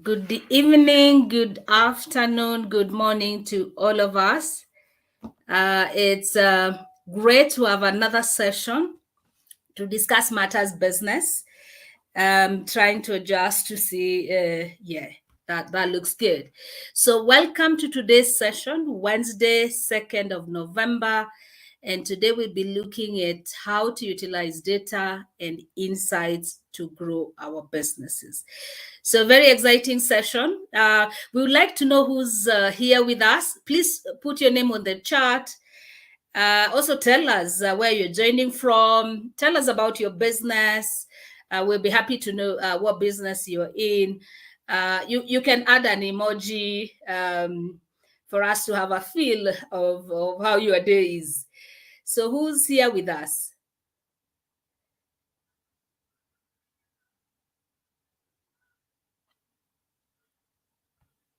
Good evening, good afternoon, good morning to all of us. It's great to have another session to discuss matters business. Trying to adjust to see, that looks good. So welcome to today's session, Wednesday, 2nd of November. And today we'll be looking at how to utilize data and insights to grow our businesses. So very exciting session. We would like to know who's here with us. Please put your name on the chat. Also tell us where you're joining from. Tell us about your business. We'll be happy to know what business you're in. You can add an emoji for us to have a feel of how your day is. So who's here with us?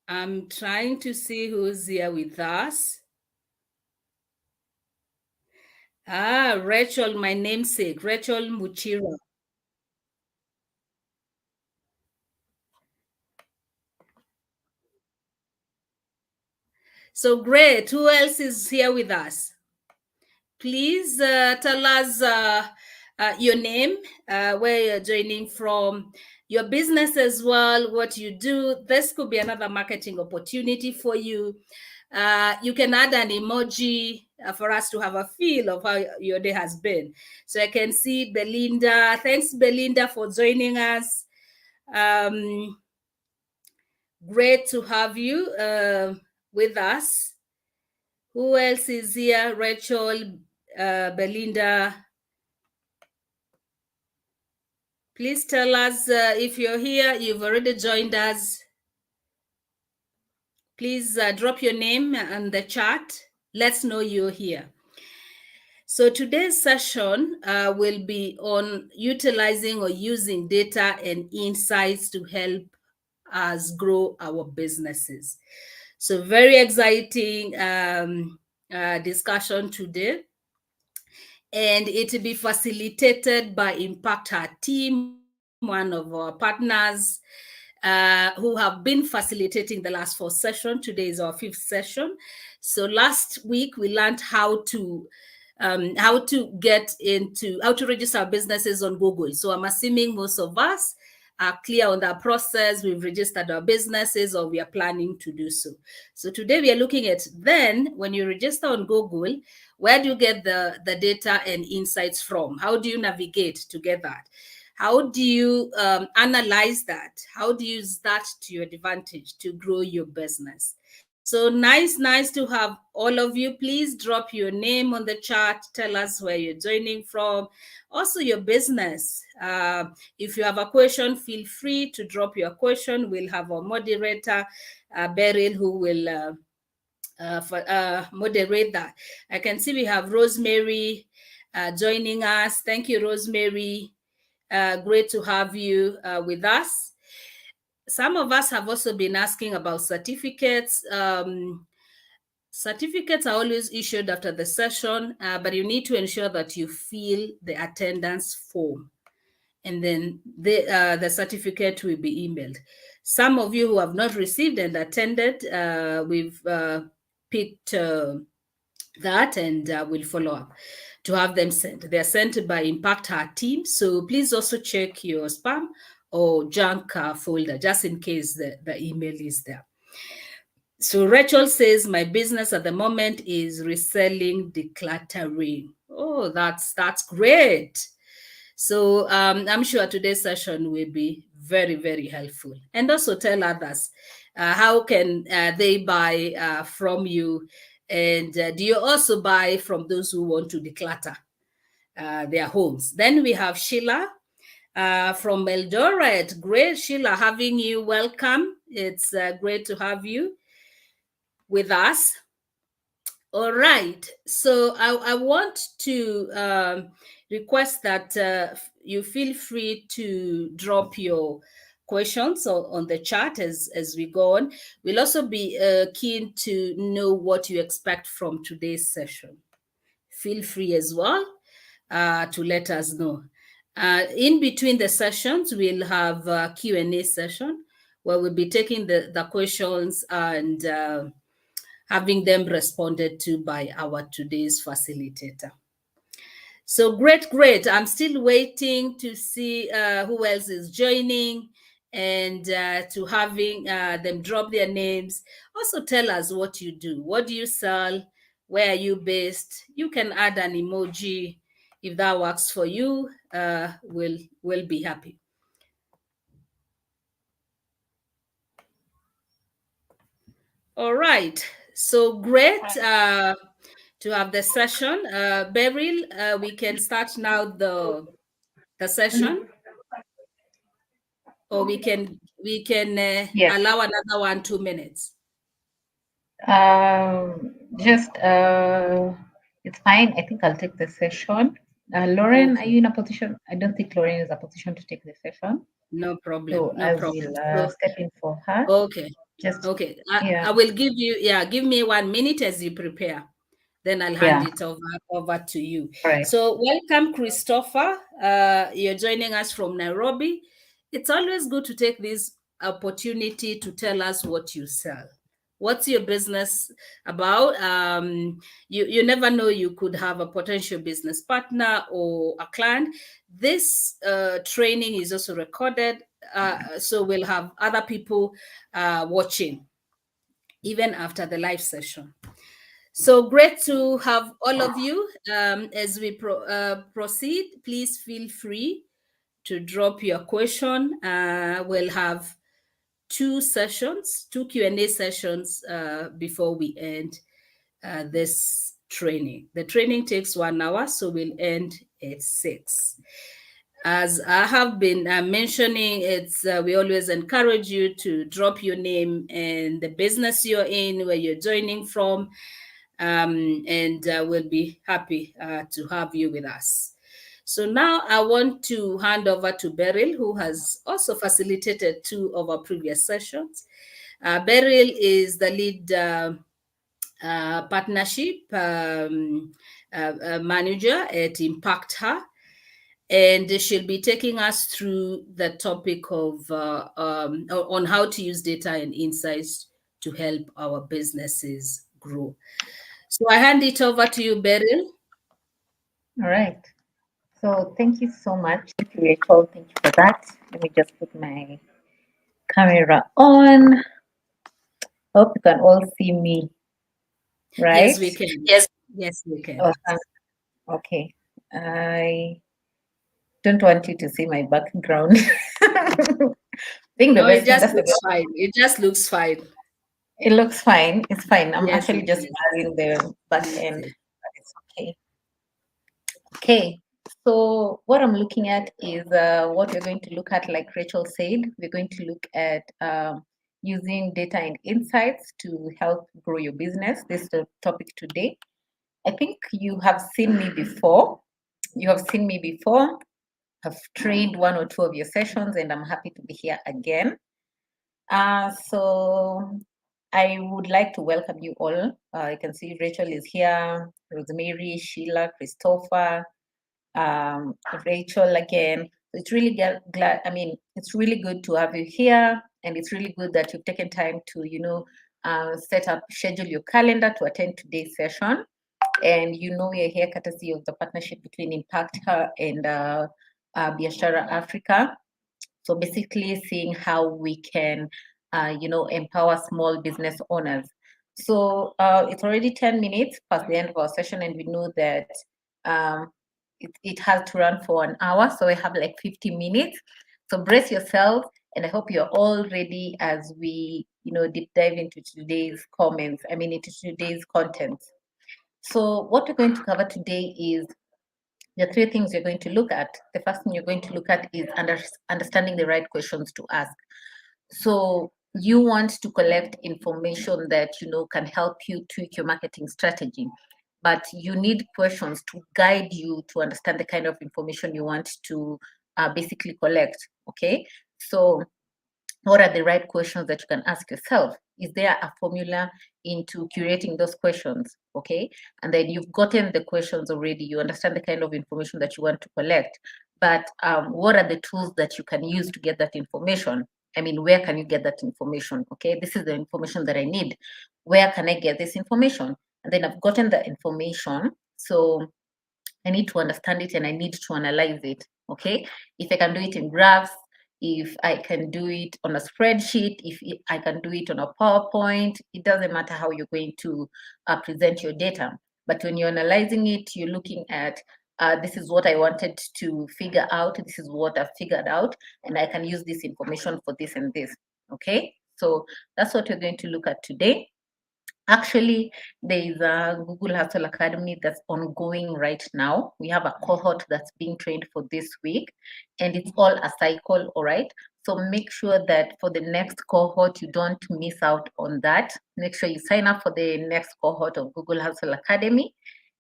I'm trying to see who's here with us. Rachel, my namesake, Rachel Muchira. So great. Who else is here with us? Please tell us your name, where you're joining from, your business as well, what you do. This could be another marketing opportunity for you. You can add an emoji for us to have a feel of how your day has been. So I can see Belinda. Thanks, Belinda, for joining us. Great to have you with us. Who else is here? Rachel, Belinda. Please tell us if you're here, you've already joined us. Please drop your name in the chat. Let's know you're here. So today's session will be on utilizing or using data and insights to help us grow our businesses. So very exciting discussion today. And it will be facilitated by Impact Our Team, one of our partners who have been facilitating the last 4 sessions. Today is our 5th session. So last week we learned how to register our businesses on Google. So I'm assuming most of us are clear on that process. We've registered our businesses or we are planning to do so. So today we are looking at then when you register on Google, where do you get the data and insights from? How do you navigate to get that? How do you analyze that? How do you use that to your advantage to grow your business? So nice to have all of you. Please drop your name on the chat. Tell us where you're joining from. Also your business. If you have a question, feel free to drop your question. We'll have our moderator, Beryl, who will moderate that. I can see we have Rosemary joining us. Thank you, Rosemary. Great to have you with us. Some of us have also been asking about certificates. Certificates are always issued after the session, but you need to ensure that you fill the attendance form, and then the certificate will be emailed. Some of you who have not received and attended, we've picked that and we'll follow up to have them sent. They're sent by Impact Our Team. So please also check your spam or junk folder just in case the email is there. So Rachel says, my business at the moment is reselling decluttering. Oh, that's great. So I'm sure today's session will be very, very helpful. And also tell others how can they buy from you. And do you also buy from those who want to declutter their homes? Then we have Sheila from Eldoret. Great, Sheila, having you. Welcome. It's great to have you with us. All right. So I want to request that you feel free to drop your questions on the chat as we go on. We'll also be keen to know what you expect from today's session. Feel free as well to let us know. In between the sessions, we'll have a Q&A session where we'll be taking the questions and having them responded to by our today's facilitator. So great. I'm still waiting to see who else is joining and to having them drop their names. Also tell us what you do. What do you sell? Where are you based? You can add an emoji if that works for you. We'll be happy. All right. So great to have the session. Beryl, we can start now the session, or we can Yes. allow another 1-2 minutes. Just it's fine. I think I'll take the session. Lauren, Okay. are you in a position? I don't think Lauren is in a position to take the session. No problem. So No I problem. will So, step in for her. okay. Just Okay. yeah. I will give you, give me 1 minute as you prepare. Then I'll hand Yeah. it over to you. All right. So welcome, Christopher. You're joining us from Nairobi. It's always good to take this opportunity to tell us what you sell. What's your business about? You never know, you could have a potential business partner or a client. This training is also recorded, so we'll have other people watching even after the live session. So great to have all of you. As we proceed, please feel free to drop your question. We'll have 2 sessions, 2 Q&A sessions before we end this training. The training takes 1 hour, so we'll end at 6. As I have been mentioning, we always encourage you to drop your name and the business you're in, where you're joining from, and we'll be happy to have you with us. So now I want to hand over to Beryl, who has also facilitated 2 of our previous sessions. Beryl is the lead partnership manager at Impact Her, and she'll be taking us through the topic of on how to use data and insights to help our businesses grow. So I hand it over to you, Beryl. All right. So thank you so much, Rachel. Thank you for that. Let me just put my camera on. Hope you can all see me. Right? Yes, we can. Yes, we can. Awesome. Okay. I don't want you to see my background. I think the No, it best thing, just that's the looks best. fine. It just looks fine. It looks fine. It's fine. I'm Yes, actually it just is. blurring the back Yes, end, yes. but it's okay. Okay. So what I'm looking at is what we're going to look at, like Rachel said, we're going to look at using data and insights to help grow your business. This is the topic today. I think you have seen me before. You have seen me before. I've trained 1 or 2 of your sessions, and I'm happy to be here again. So I would like to welcome you all. You can see Rachel is here, Rosemary, Sheila, Christopher, Rachel again. It's really glad. I mean, it's really good to have you here, and it's really good that you've taken time to, schedule your calendar to attend today's session. And we're here courtesy of the partnership between Impact Her and Biashara Africa. So basically seeing how we can, empower small business owners. So it's already 10 minutes past the end of our session, and we know that it has to run for an hour. So we have like 50 minutes. So brace yourself, and I hope you're all ready as we, deep dive into today's into today's content. So what we're going to cover today is the 3 things you're going to look at. The first thing you're going to look at is understanding the right questions to ask. So you want to collect information that can help you tweak your marketing strategy, but you need questions to guide you to understand the kind of information you want to basically collect. Okay, so what are the right questions that you can ask yourself? Is there a formula into curating those questions? Okay, and then you've gotten the questions already, you understand the kind of information that you want to collect, but what are the tools that you can use to get that information? I mean, where can you get that information? Okay, this is the information that I need. Where can I get this information? And then I've gotten the information. So I need to understand it and I need to analyze it. Okay, if I can do it in graphs, if I can do it on a spreadsheet, if I can do it on a PowerPoint, it doesn't matter how you're going to present your data. But when you're analyzing it, you're looking at this is what I wanted to figure out. This is what I've figured out, and I can use this information for this and this. Okay, so that's what we're going to look at today. Actually, there is a Google Hustle Academy that's ongoing right now. We have a cohort that's being trained for this week, and it's all a cycle, all right? So make sure that for the next cohort, you don't miss out on that. Make sure you sign up for the next cohort of Google Hustle Academy.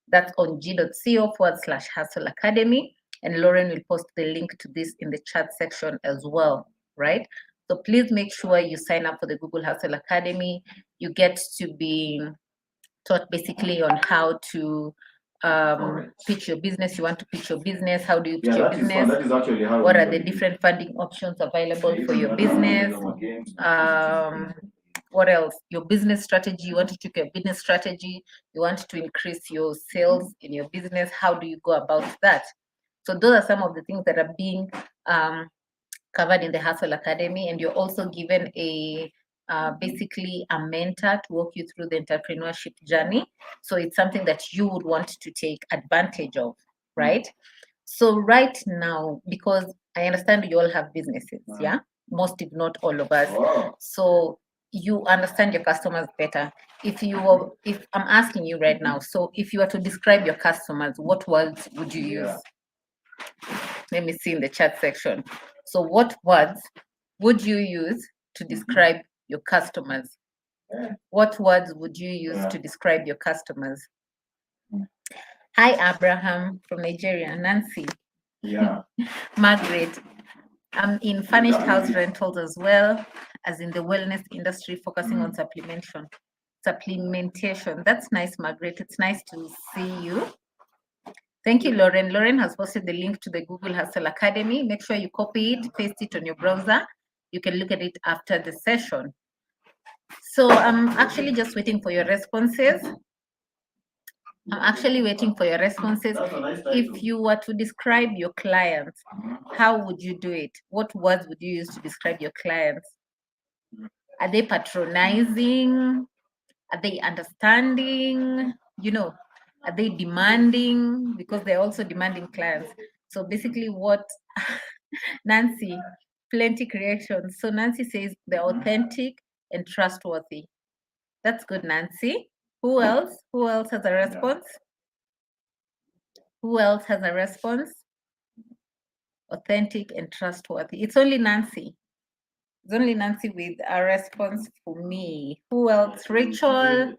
That's on g.co/Hustle Academy. And Lauren will post the link to this in the chat section as well, right? So please make sure you sign up for the Google Hustle Academy. You get to be taught basically on how to pitch your business. You want to pitch your business. How do you pitch your business? What are the different funding options available for your business? What else? Your business strategy. You want to tweak your business strategy. You want to increase your sales in your business. How do you go about that? So those are some of the things that are being covered in the Hustle Academy, and you're also given a basically a mentor to walk you through the entrepreneurship journey. So it's something that you would want to take advantage of, right? So right now, because I understand you all have businesses, yeah, most if not all of us. So you understand your customers better. If I'm asking you right now, so if you were to describe your customers, what words would you use? Let me see in the chat section. So what words would you use to describe your customers? What words would you use to describe your customers? Hi, Abraham from Nigeria. Nancy. Yeah. Margaret. I'm in furnished house rentals as well as in the wellness industry, focusing on supplementation. That's nice, Margaret. It's nice to see you. Thank you, Lauren. Lauren has posted the link to the Google Hustle Academy. Make sure you copy it, paste it on your browser. You can look at it after the session. So I'm actually just waiting for your responses. If you were to describe your clients, how would you do it? What words would you use to describe your clients? Are they patronizing? Are they understanding? Are they demanding? Because they're also demanding clients. So basically what Nancy, plenty creations. So Nancy says they're authentic and trustworthy. That's good, Nancy. Who else? Who else has a response? Who else has a response? Authentic and trustworthy. It's only Nancy. It's only Nancy with a response for me. Who else? Rachel,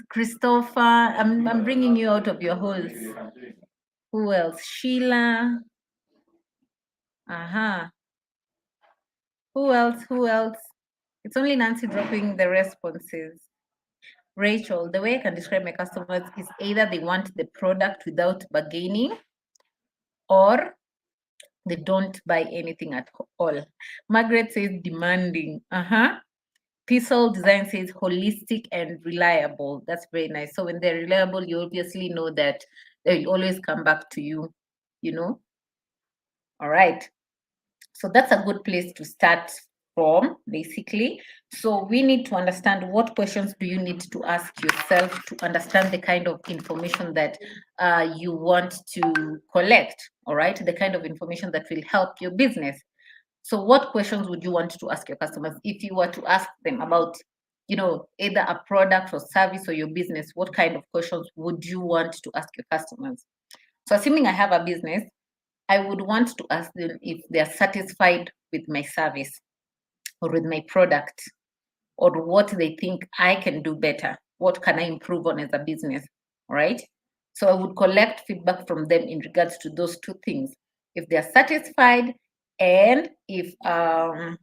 Christopher. I'm bringing you out of your holes. Who else? Sheila. Who else? Who else? It's only Nancy dropping the responses. Rachel, the way I can describe my customers is either they want the product without bargaining or they don't buy anything at all. Margaret says demanding. Pixel Design says holistic and reliable. That's very nice. So when they're reliable, you obviously know that they will always come back to you, All right. So that's a good place to start from, basically. So we need to understand what questions do you need to ask yourself to understand the kind of information that you want to collect, all right? The kind of information that will help your business. So what questions would you want to ask your customers? If you were to ask them about, either a product or service or your business, what kind of questions would you want to ask your customers? So assuming I have a business, I would want to ask them if they're satisfied with my service or with my product, or what they think I can do better. What can I improve on as a business, right? So I would collect feedback from them in regards to those two things. If they're satisfied and if they're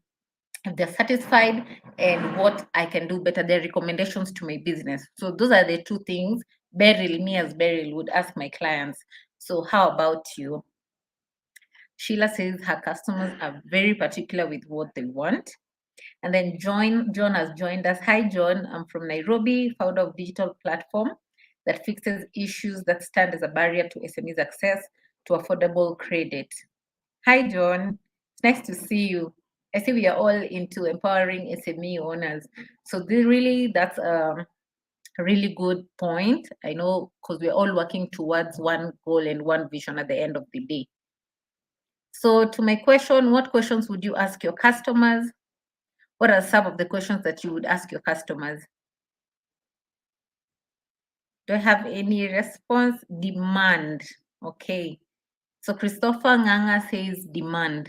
satisfied and what I can do better, their recommendations to my business. So those are the two things me as Beryl would ask my clients. So how about you? Sheila says her customers are very particular with what they want. And then John has joined us. Hi, John. I'm from Nairobi, founder of digital platform that fixes issues that stand as a barrier to SMEs access to affordable credit. Hi, John. It's nice to see you. I see we are all into empowering SME owners. So that's a really good point. I know because we're all working towards one goal and one vision at the end of the day. So to my question, what questions would you ask your customers? What are some of the questions that you would ask your customers? Do I have any response? Demand. Okay. So Christopher Nganga says demand.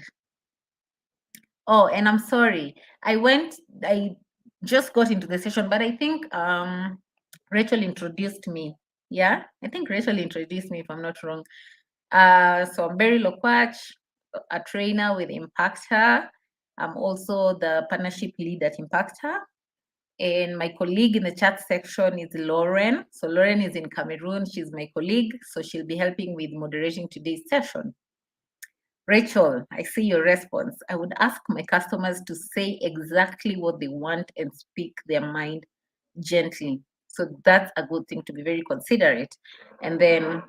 Oh, and I'm sorry. I just got into the session, but I think Rachel introduced me. Yeah, I think Rachel introduced me if I'm not wrong. So I'm Berry Lokwach, a trainer with Impactor. I'm also the partnership lead at Impactor. And my colleague in the chat section is Lauren. So Lauren is in Cameroon. She's my colleague. So she'll be helping with moderating today's session. Rachel, I see your response. I would ask my customers to say exactly what they want and speak their mind gently. So that's a good thing, to be very considerate. And then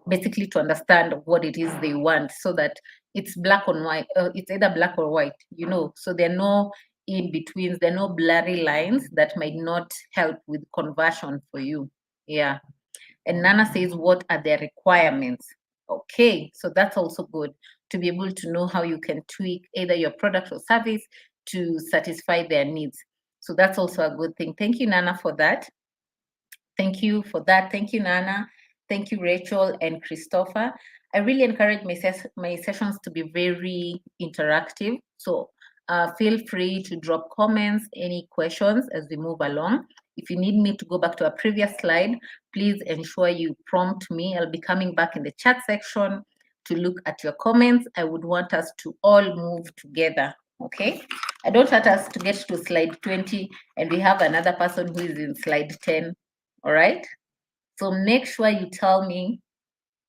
basically to understand what it is they want, so that it's black on white. It's either black or white, so there are no in betweens, there are no blurry lines that might not help with conversion for you. Yeah. And Nana says, what are their requirements? Okay, so that's also good, to be able to know how you can tweak either your product or service to satisfy their needs. So that's also a good thing. Thank you, Nana, for that. Thank you for that. Thank you, Nana. Thank you, Rachel and Christopher. I really encourage my sessions to be very interactive. So feel free to drop comments, any questions as we move along. If you need me to go back to a previous slide, please ensure you prompt me. I'll be coming back in the chat section to look at your comments. I would want us to all move together, okay? I don't want us to get to slide 20 and we have another person who is in slide 10, all right? So make sure you tell me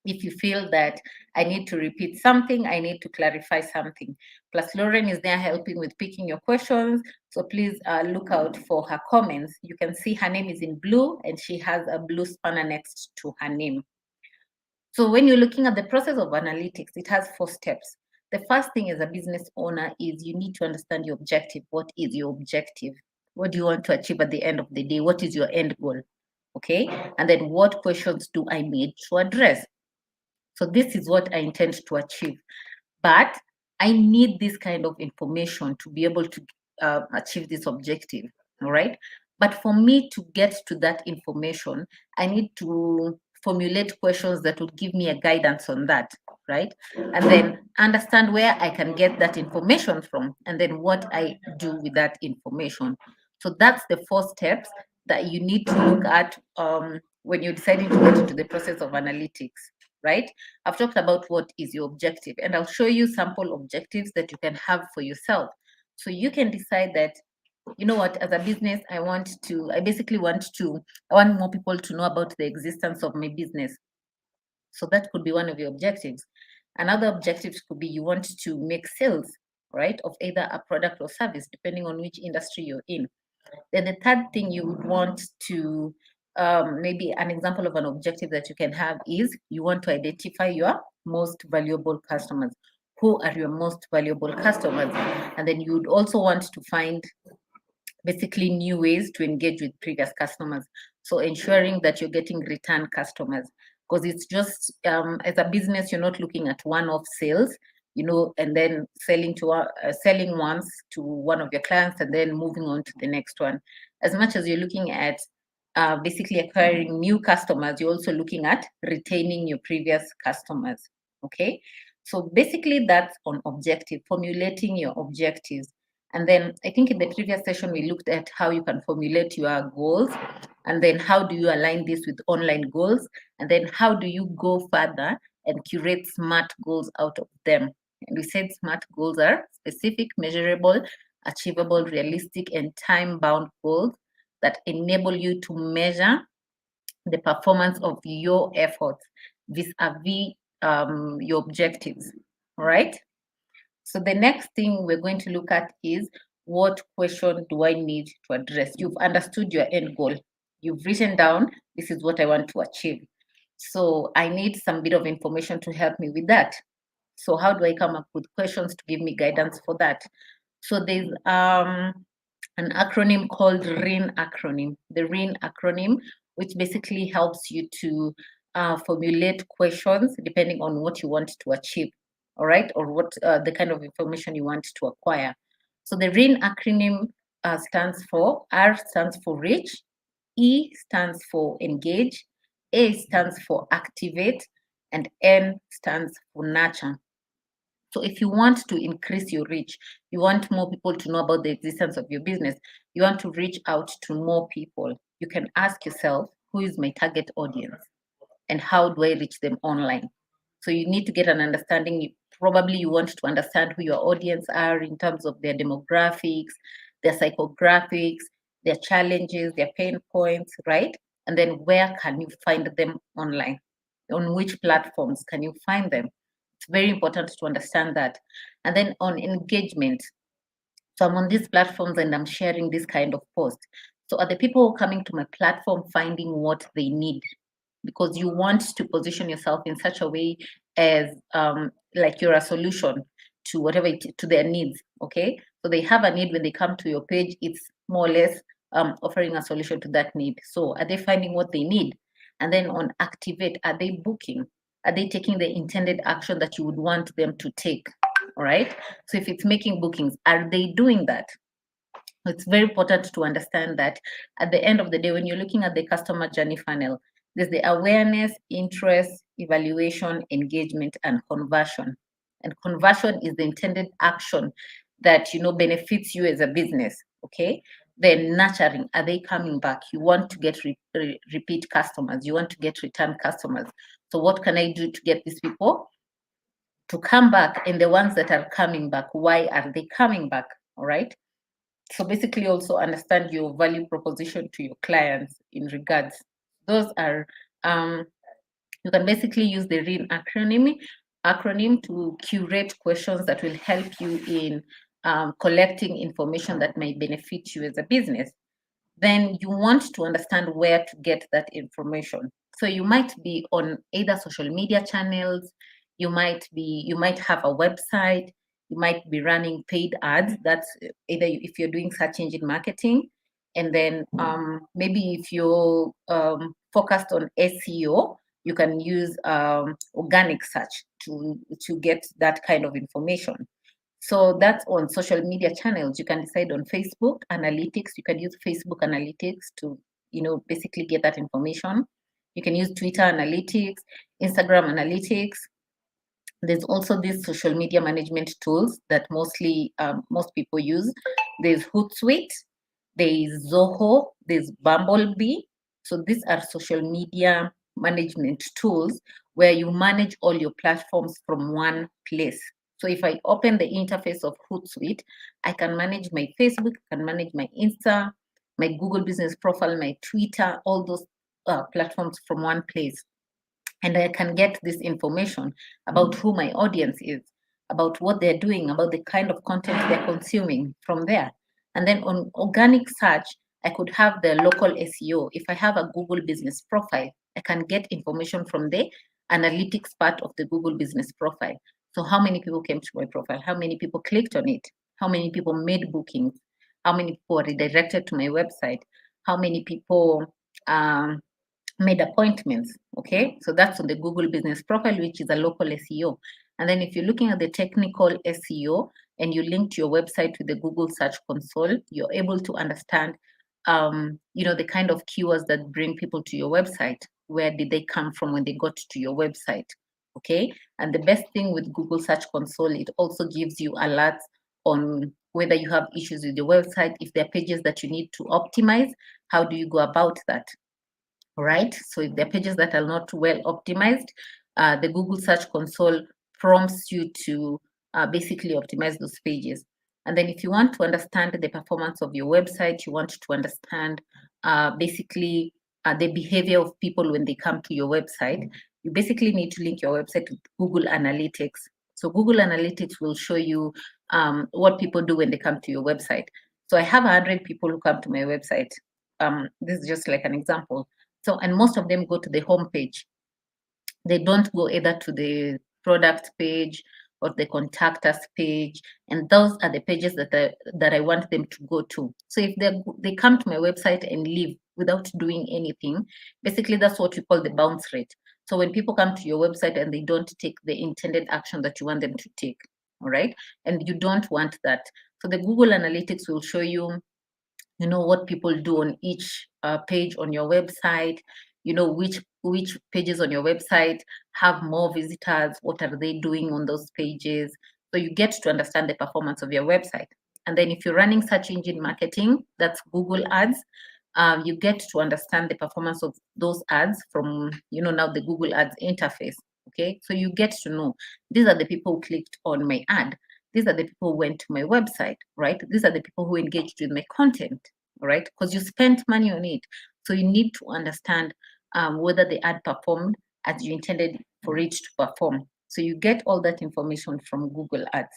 if you feel that I need to repeat something, I need to clarify something. Plus Lauren is there helping with picking your questions. So please look out for her comments. You can see her name is in blue and she has a blue spanner next to her name. So when you're looking at the process of analytics, it has 4 steps. The first thing as a business owner is you need to understand your objective. What is your objective? What do you want to achieve at the end of the day? What is your end goal? Okay. And then what questions do I need to address? So this is what I intend to achieve. But I need this kind of information to be able to achieve this objective. All right. But for me to get to that information, I need to formulate questions that would give me a guidance on that, right? And then understand where I can get that information from, and then what I do with that information. So that's the 4 steps that you need to look at when you're deciding to get into the process of analytics, right? I've talked about what is your objective, and I'll show you sample objectives that you can have for yourself. So you can decide that, you know what, as a business, I want more people to know about the existence of my business. So that could be one of your objectives. Another objective could be you want to make sales, right, of either a product or service, depending on which industry you're in. Then the third thing you would want to, maybe an example of an objective that you can have is you want to identify your most valuable customers. Who are your most valuable customers? And then you would also want to find basically new ways to engage with previous customers. So ensuring that you're getting return customers, because it's just as a business, you're not looking at one-off sales, and then selling once to one of your clients and then moving on to the next one. As much as you're looking at basically acquiring new customers, you're also looking at retaining your previous customers. Okay, so basically that's on objective, formulating your objectives. And then I think in the previous session, we looked at how you can formulate your goals, and then how do you align this with online goals, and then how do you go further and curate SMART goals out of them. And we said SMART goals are specific, measurable, achievable, realistic, and time-bound goals that enable you to measure the performance of your efforts vis-a-vis your objectives. all right? So the next thing we're going to look at is, what question do I need to address? You've understood your end goal. You've written down, this is what I want to achieve. So I need some bit of information to help me with that. So how do I come up with questions to give me guidance for that? So there's an acronym called RIN acronym. The RIN acronym, which basically helps you to formulate questions depending on what you want to achieve, all right, or what the kind of information you want to acquire. So the RIN acronym stands for, R stands for reach, E stands for engage, A stands for activate, and N stands for nurture. So if you want to increase your reach, you want more people to know about the existence of your business, you want to reach out to more people, you can ask yourself, who is my target audience and how do I reach them online? So you need to get an understanding. Probably you want to understand who your audience are in terms of their demographics, their psychographics, their challenges, their pain points, right? And then where can you find them online? On which platforms can you find them? It's very important to understand that. And then on engagement, so I'm on these platforms and I'm sharing this kind of post. So are the people coming to my platform finding what they need? Because you want to position yourself in such a way as like you're a solution to whatever to their needs. Okay, so they have a need. When they come to your page, it's more or less offering a solution to that need. So are they finding what they need? And then on activate, are they booking? Are they taking the intended action that you would want them to take? All right, so if it's making bookings, are they doing that? It's very important to understand that at the end of the day, when you're looking at the customer journey funnel, there's the awareness, interest, evaluation, engagement, and conversion. And conversion is the intended action that benefits you as a business. Okay. Then nurturing, are they coming back? You want to get repeat customers. You want to get return customers. So what can I do to get these people to come back? And the ones that are coming back, why are they coming back? All right. So basically also understand your value proposition to your clients in regards. Those are, you can basically use the RIN acronym to curate questions that will help you in collecting information that may benefit you as a business. Then you want to understand where to get that information. So you might be on either social media channels, you might have a website, you might be running paid ads. That's either if you're doing search engine marketing, and then maybe if you're focused on SEO, you can use organic search to get that kind of information. So that's on social media channels. You can decide on Facebook analytics. You can use Facebook analytics to, basically get that information. You can use Twitter analytics, Instagram analytics. There's also these social media management tools that most people use. There's Hootsuite, there's Zoho, there's Bumblebee. So these are social media management tools where you manage all your platforms from one place. So if I open the interface of Hootsuite, I can manage my Facebook, I can manage my Insta, my Google business profile, my Twitter, all those platforms from one place. And I can get this information about who my audience is, about what they're doing, about the kind of content they're consuming from there. And then on organic search, I could have the local SEO. If I have a Google business profile, I can get information from the analytics part of the Google business profile. So how many people came to my profile? How many people clicked on it? How many people made bookings? How many people are redirected to my website? How many people made appointments? Okay, so that's on the Google business profile, which is a local SEO. And then if you're looking at the technical SEO and you link to your website with the Google Search Console, you're able to understand the kind of keywords that bring people to your website. Where did they come from when they got to your website? Okay, and the best thing with Google Search Console, it also gives you alerts on whether you have issues with your website. If there are pages that you need to optimize, how do you go about that? Right? So if there are pages that are not well optimized, the Google Search Console prompts you to basically optimize those pages. And then if you want to understand the performance of your website, you want to understand basically the behavior of people when they come to your website, you basically need to link your website to Google Analytics. So Google Analytics will show you what people do when they come to your website. So I have 100 people who come to my website. This is just like an example. So, and most of them go to the home page. They don't go either to the product page or the contact us page, and those are the pages that I want them to go to. So if they come to my website and leave without doing anything, basically that's what we call the bounce rate. So when people come to your website and they don't take the intended action that you want them to take, all right, and you don't want that. So the Google Analytics will show you, you know, what people do on each page on your website, you know, which pages on your website have more visitors, what are they doing on those pages. So you get to understand the performance of your website. And then if you're running search engine marketing, that's Google ads, you get to understand the performance of those ads from, you know, now the Google ads interface. Okay, so you get to know these are the people who clicked on my ad, these are the people who went to my website, right? These are the people who engaged with my content, right? Because you spent money on it. So you need to understand whether the ad performed as you intended for it to perform. So you get all that information from Google Ads.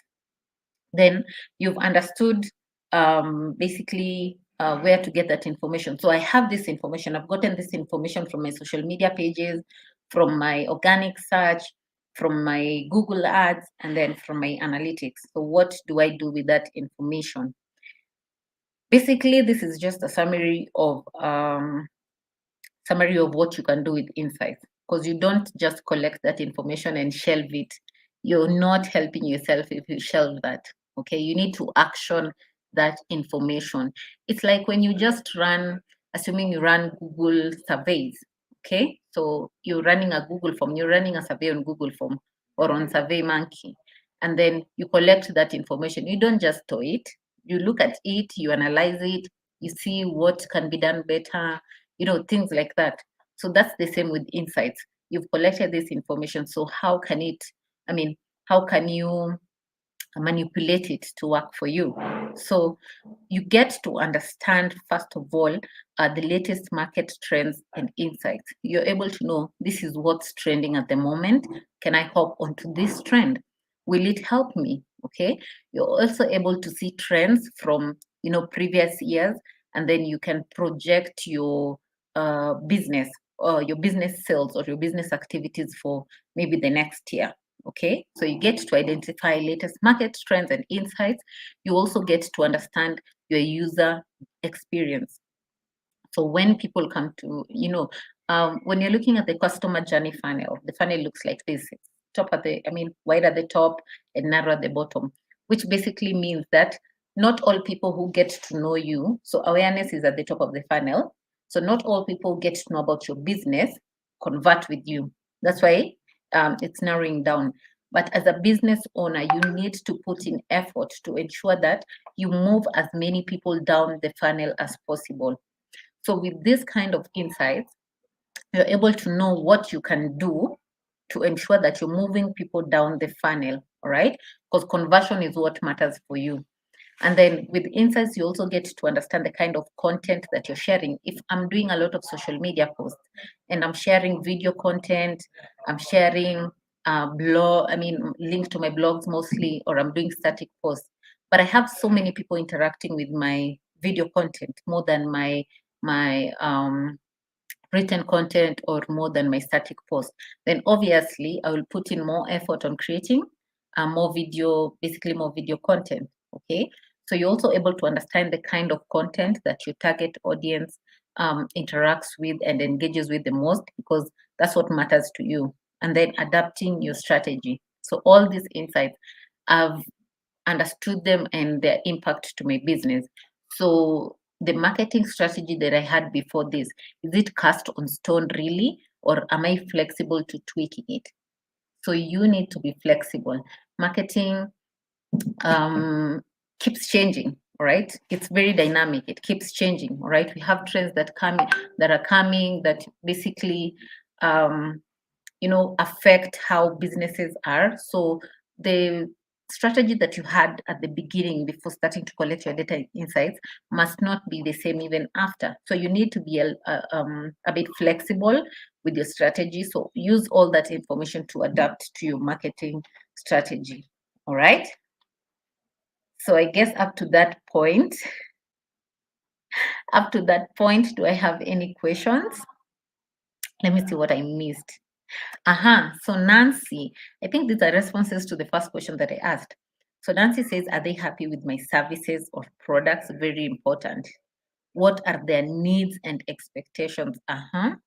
Then you've understood basically where to get that information. So I have this information. I've gotten this information from my social media pages, from my organic search, from my Google ads, and then from my analytics. So what do I do with that information? Basically, this is just a summary of what you can do with insights, because you don't just collect that information and shelve it. You're not helping yourself if you shelve that. Okay, you need to action that information. It's like when you just run, assuming you run Google surveys. Okay, so you're running a Google form, you're running a survey on Google form or on SurveyMonkey, and then you collect that information. You don't just store it, you look at it, you analyze it, you see what can be done better, you know, things like that. So that's the same with insights. You've collected this information, so how can you manipulate it to work for you? So you get to understand, first of all, the latest market trends and insights. You're able to know this is what's trending at the moment. Can I hop onto this trend? Will it help me? Okay. You're also able to see trends from, you know, previous years, and then you can project your business or your business sales or your business activities for maybe the next year. Okay, so you get to identify latest market trends and insights. You also get to understand your user experience. So when people come to, you know, when you're looking at the customer journey funnel, the funnel looks like this. It's wide at the top and narrow at the bottom, which basically means that not all people who get to know you, so awareness is at the top of the funnel. So not all people get to know about your business convert with you. That's why it's narrowing down. But as a business owner, you need to put in effort to ensure that you move as many people down the funnel as possible. So with this kind of insights, you're able to know what you can do to ensure that you're moving people down the funnel, all right? Because conversion is what matters for you. And then with insights, you also get to understand the kind of content that you're sharing. If I'm doing a lot of social media posts and I'm sharing video content, I'm sharing link to my blogs mostly, or I'm doing static posts, but I have so many people interacting with my video content more than my written content or more than my static post, then obviously I will put in more effort on creating more video content. Okay, so you're also able to understand the kind of content that your target audience interacts with and engages with the most, because that's what matters to you, and then adapting your strategy. So all these insights, I've understood them and their impact to my business. So the marketing strategy that I had before this, is it cast on stone really, or am I flexible to tweaking it? So you need to be flexible. Marketing keeps changing, all right? It's very dynamic. It keeps changing, all right? We have trends that are coming that basically affect how businesses are. So the strategy that you had at the beginning before starting to collect your data insights must not be the same even after. So you need to be a bit flexible with your strategy. So use all that information to adapt to your marketing strategy. All right. So I guess up to that point, do I have any questions? Let me see what I missed. So Nancy, I think these are responses to the first question that I asked. So Nancy says, are they happy with my services or products? Very important. What are their needs and expectations?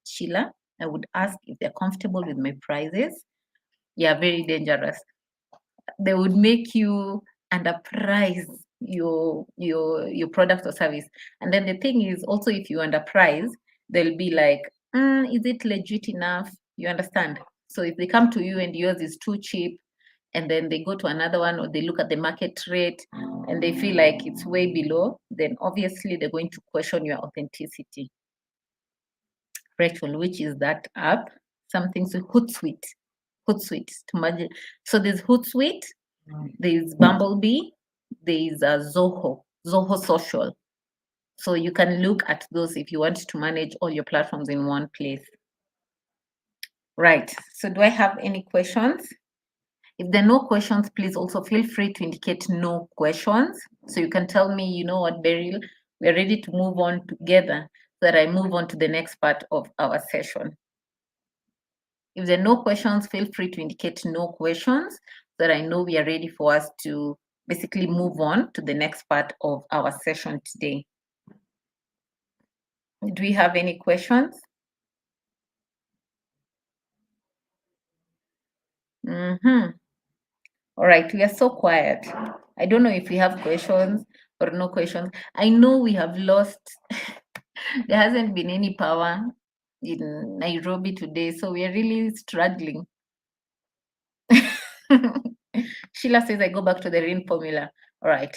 Sheila, I would ask if they're comfortable with my prices. Yeah, very dangerous. They would make you underprice your product or service. And then the thing is also, if you underprice, they'll be like, is it legit enough? You understand? So if they come to you and yours is too cheap, and then they go to another one, or they look at the market rate and they feel like it's way below, then obviously they're going to question your authenticity. Rachel, which is that app? Something so Hootsuite. Hootsuite. So there's Hootsuite, there's Bumblebee, there's Zoho Social. So you can look at those if you want to manage all your platforms in one place. Right. So do I have any questions? If there are no questions, please also feel free to indicate no questions. So you can tell me, you know what, Beryl, we're ready to move on together, so that I move on to the next part of our session. If there are no questions, feel free to indicate no questions, so that I know we are ready for us to basically move on to the next part of our session today. Do we have any questions? All right, we are so quiet. I don't know if we have questions or no questions. I know we have lost, there hasn't been any power in Nairobi today, so we are really struggling. Sheila says, I go back to the RIN formula. All right.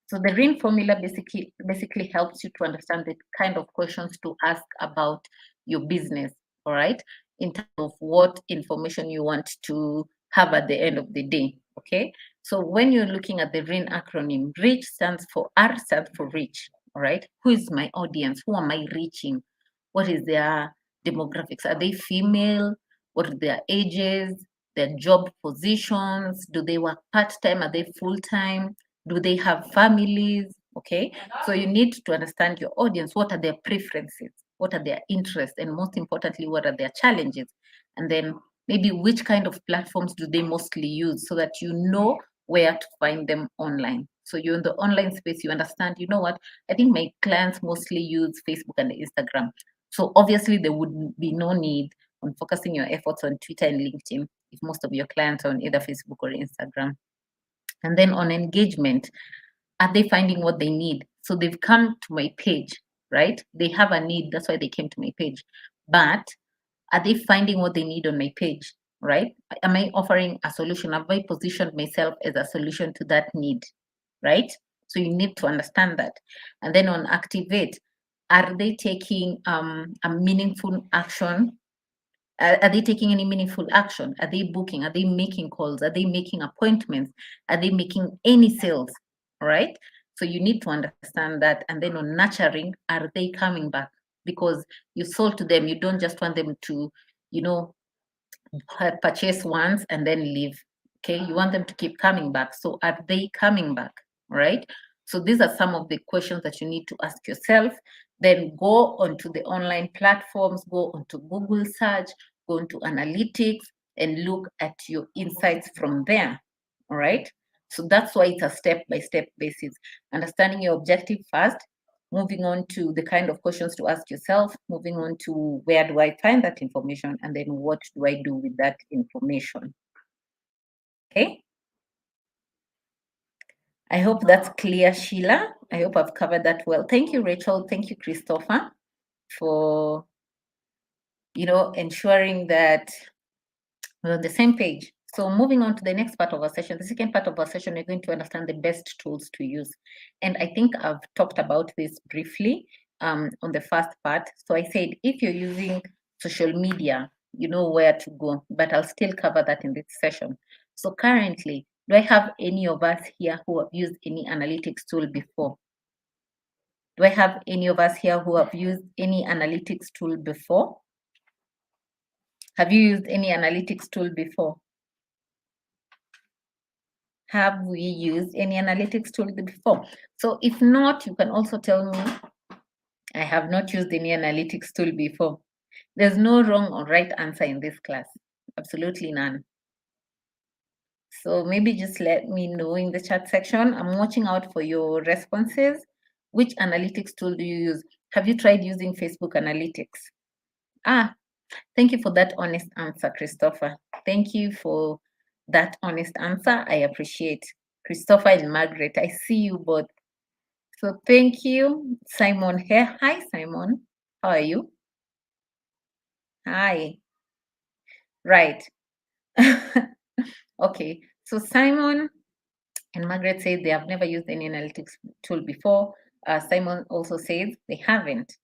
So the RIN formula basically helps you to understand the kind of questions to ask about your business, all right, in terms of what information you want to have at the end of the day, okay? So when you're looking at the RIN acronym, R stands for reach, all right? Who is my audience? Who am I reaching? What is their demographics? Are they female? What are their ages? Their job positions? Do they work part-time? Are they full-time? Do they have families? Okay, so you need to understand your audience. What are their preferences? What are their interests? And most importantly, what are their challenges? And then maybe which kind of platforms do they mostly use, so that you know where to find them online. So you're in the online space, you understand, you know what, I think my clients mostly use Facebook and Instagram. So obviously there would be no need on focusing your efforts on Twitter and LinkedIn if most of your clients are on either Facebook or Instagram. And then on engagement, are they finding what they need? So they've come to my page, right? They have a need, that's why they came to my page. But are they finding what they need on my page, right? Am I offering a solution? Have I positioned myself as a solution to that need, right? So you need to understand that. And then on activate, are they taking a meaningful action? Are they taking any meaningful action? Are they booking? Are they making calls? Are they making appointments? Are they making any sales? All right. So you need to understand that. And then on nurturing, are they coming back? Because you sold to them. You don't just want them to, you know, purchase once and then leave. Okay. You want them to keep coming back. So are they coming back? Right. So these are some of the questions that you need to ask yourself. Then go onto the online platforms, go onto Google search, go into analytics, and look at your insights from there. All right. So that's why it's a step-by-step basis. Understanding your objective first, moving on to the kind of questions to ask yourself, moving on to where do I find that information, and then what do I do with that information. Okay. I hope that's clear, Sheila. I hope I've covered that well. Thank you, Rachel. Thank you, Christopher, for, you know, ensuring that we're on the same page. So moving on to the next part of our session, the second part of our session, we're going to understand the best tools to use. And I think I've talked about this briefly on the first part. So I said, if you're using social media, you know where to go, but I'll still cover that in this session. So currently, do I have any of us here who have used any analytics tool before? Do I have any of us here who have used any analytics tool before? Have you used any analytics tool before? Have we used any analytics tool before? So if not, you can also tell me, I have not used any analytics tool before. There's no wrong or right answer in this class. Absolutely none. So maybe just let me know in the chat section. I'm watching out for your responses. Which analytics tool do you use? Have you tried using Facebook Analytics? Thank you for that honest answer, Christopher. Thank you for that honest answer. I appreciate Christopher and Margaret. I see you both. So thank you. Simon here. Hi, Simon. How are you? Hi. Right. Okay. So Simon and Margaret said they have never used any analytics tool before. Simon also says they haven't.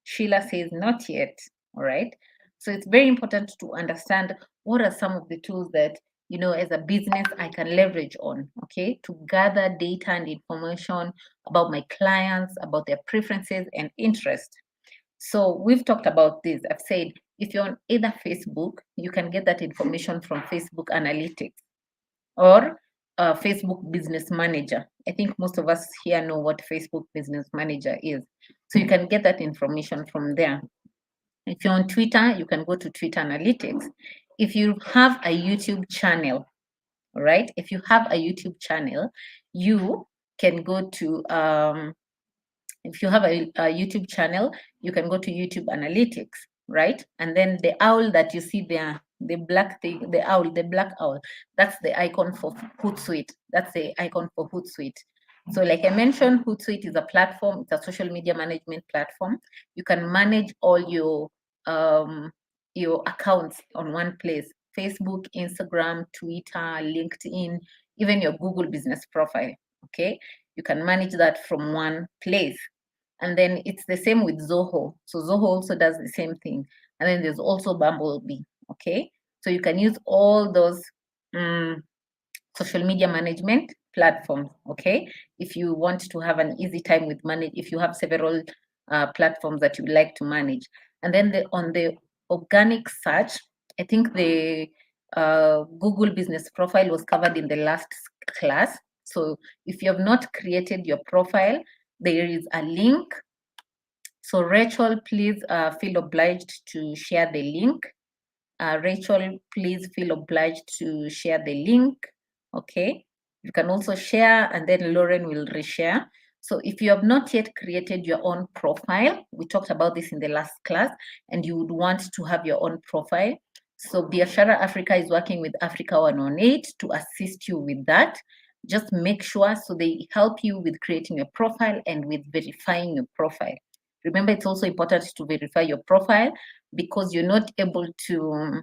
Sheila says not yet. All right. So it's very important to understand what are some of the tools that, you know, as a business I can leverage on, okay, to gather data and information about my clients, about their preferences and interests. So we've talked about this. I've said if you're on either Facebook, you can get that information from Facebook Analytics or Facebook Business Manager. I think most of us here know what Facebook Business Manager is. So you can get that information from there. If you're on Twitter, you can go to Twitter Analytics. If you have a YouTube channel, all right? If you have a YouTube channel, you can go to if you have a YouTube channel, you can go to YouTube Analytics, right? And then the owl that you see there, the black thing, the owl, the black owl, that's the icon for Hootsuite. That's the icon for Hootsuite. So like I mentioned, Hootsuite is a platform. It's a social media management platform. You can manage all your accounts on one place: Facebook, Instagram, Twitter, LinkedIn, even your Google business profile. Okay, you can manage that from one place. And then it's the same with Zoho. So Zoho also does the same thing. And then there's also Bumblebee. Okay, so you can use all those social media management platforms. Okay, if you want to have an easy time with manage, if you have several platforms that you like to manage. And then on the organic search, I think the Google business profile was covered in the last class. So if you have not created your profile, there is a link. So Rachel, please feel obliged to share the link. Rachel, please feel obliged to share the link. Okay, you can also share, and then Lauren will reshare. So if you have not yet created your own profile, we talked about this in the last class, and you would want to have your own profile. So Biashara Africa is working with Africa 118 to assist you with that. Just make sure, so they help you with creating your profile and with verifying your profile. Remember, it's also important to verify your profile because you're not able to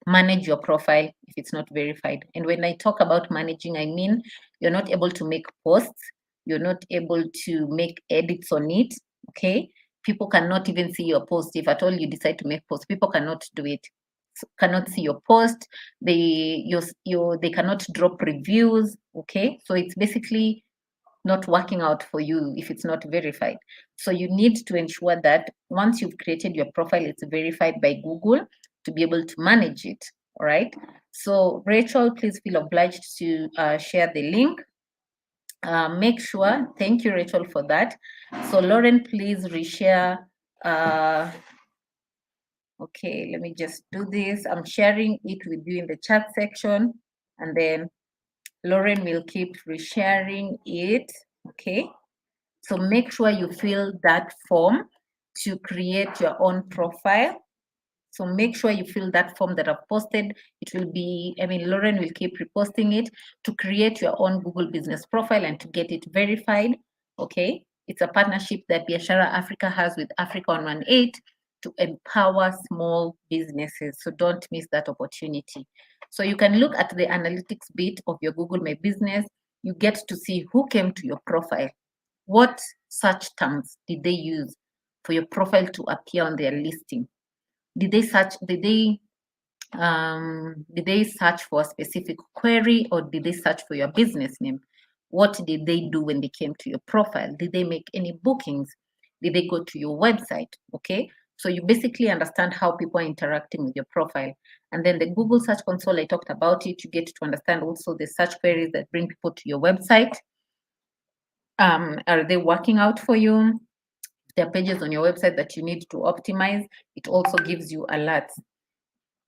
manage your profile if it's not verified. And when I talk about managing, I mean you're not able to make posts, you're not able to make edits on it, okay? People cannot even see your post. If at all you decide to make posts, people cannot do it, cannot see your post. They cannot drop reviews, okay? So it's basically not working out for you if it's not verified. So you need to ensure that once you've created your profile, it's verified by Google to be able to manage it. All right. So Rachel, please feel obliged to share the link. Make sure. Thank you, Rachel, for that. So Lauren, please reshare. Okay, let me just do this. I'm sharing it with you in the chat section, and then Lauren will keep resharing it. Okay. So make sure you fill that form to create your own profile. So make sure you fill that form that I've posted. It will be, Lauren will keep reposting it to create your own Google business profile and to get it verified. Okay. It's a partnership that Biashara Africa has with Africa 118 to empower small businesses. So don't miss that opportunity. So you can look at the analytics bit of your Google My Business. You get to see who came to your profile. What search terms did they use for your profile to appear on their listing? Did they search for a specific query, or did they search for your business name? What did they do when they came to your profile? Did they make any bookings? Did they go to your website? Okay, So you basically understand how people are interacting with your profile. And then the Google Search Console, I talked about it. You get to understand also the search queries that bring people to your website. Are they working out for you? If there are pages on your website that you need to optimize, it also gives you alerts.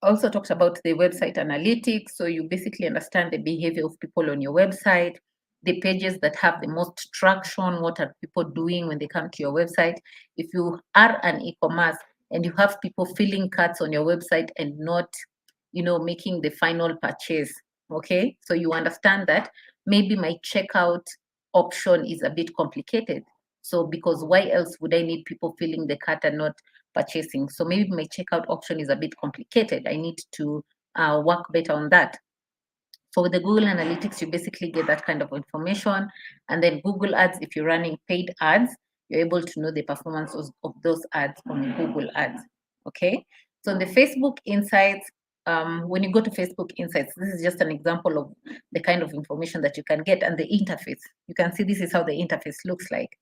Also talked about the website analytics. So you basically understand the behavior of people on your website, the pages that have the most traction, what are people doing when they come to your website. If you are an e-commerce and you have people filling carts on your website and not, making the final purchase, okay? So you understand that maybe my checkout option is a bit complicated. So because why else would I need people filling the cart and not purchasing? So maybe my checkout option is a bit complicated. I need to work better on that. So with the Google Analytics, you basically get that kind of information. And then Google Ads, if you're running paid ads, you're able to know the performance of those ads on Google Ads. Okay. So in the Facebook Insights, when you go to Facebook Insights, this is just an example of the kind of information that you can get and the interface. You can see this is how the interface looks like.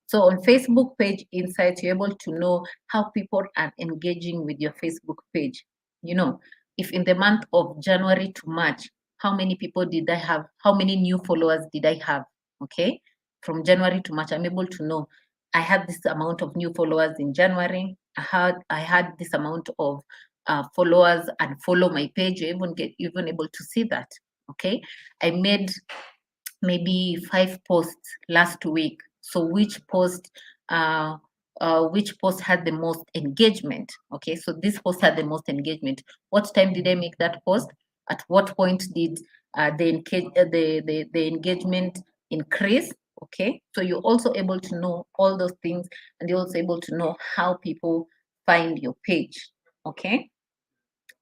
So on Facebook page insights, you're able to know how people are engaging with your Facebook page. If in the month of January to March, how many people did I have? How many new followers did I have? Okay. From January to March, I'm able to know I had this amount of new followers in January. I had this amount of followers and follow my page. You even able to see that. Okay. I made maybe 5 posts last week. So which post had the most engagement? Okay, so this post had the most engagement. What time did I make that post? At what point did the engagement increase? Okay, so you're also able to know all those things, and you're also able to know how people find your page. Okay.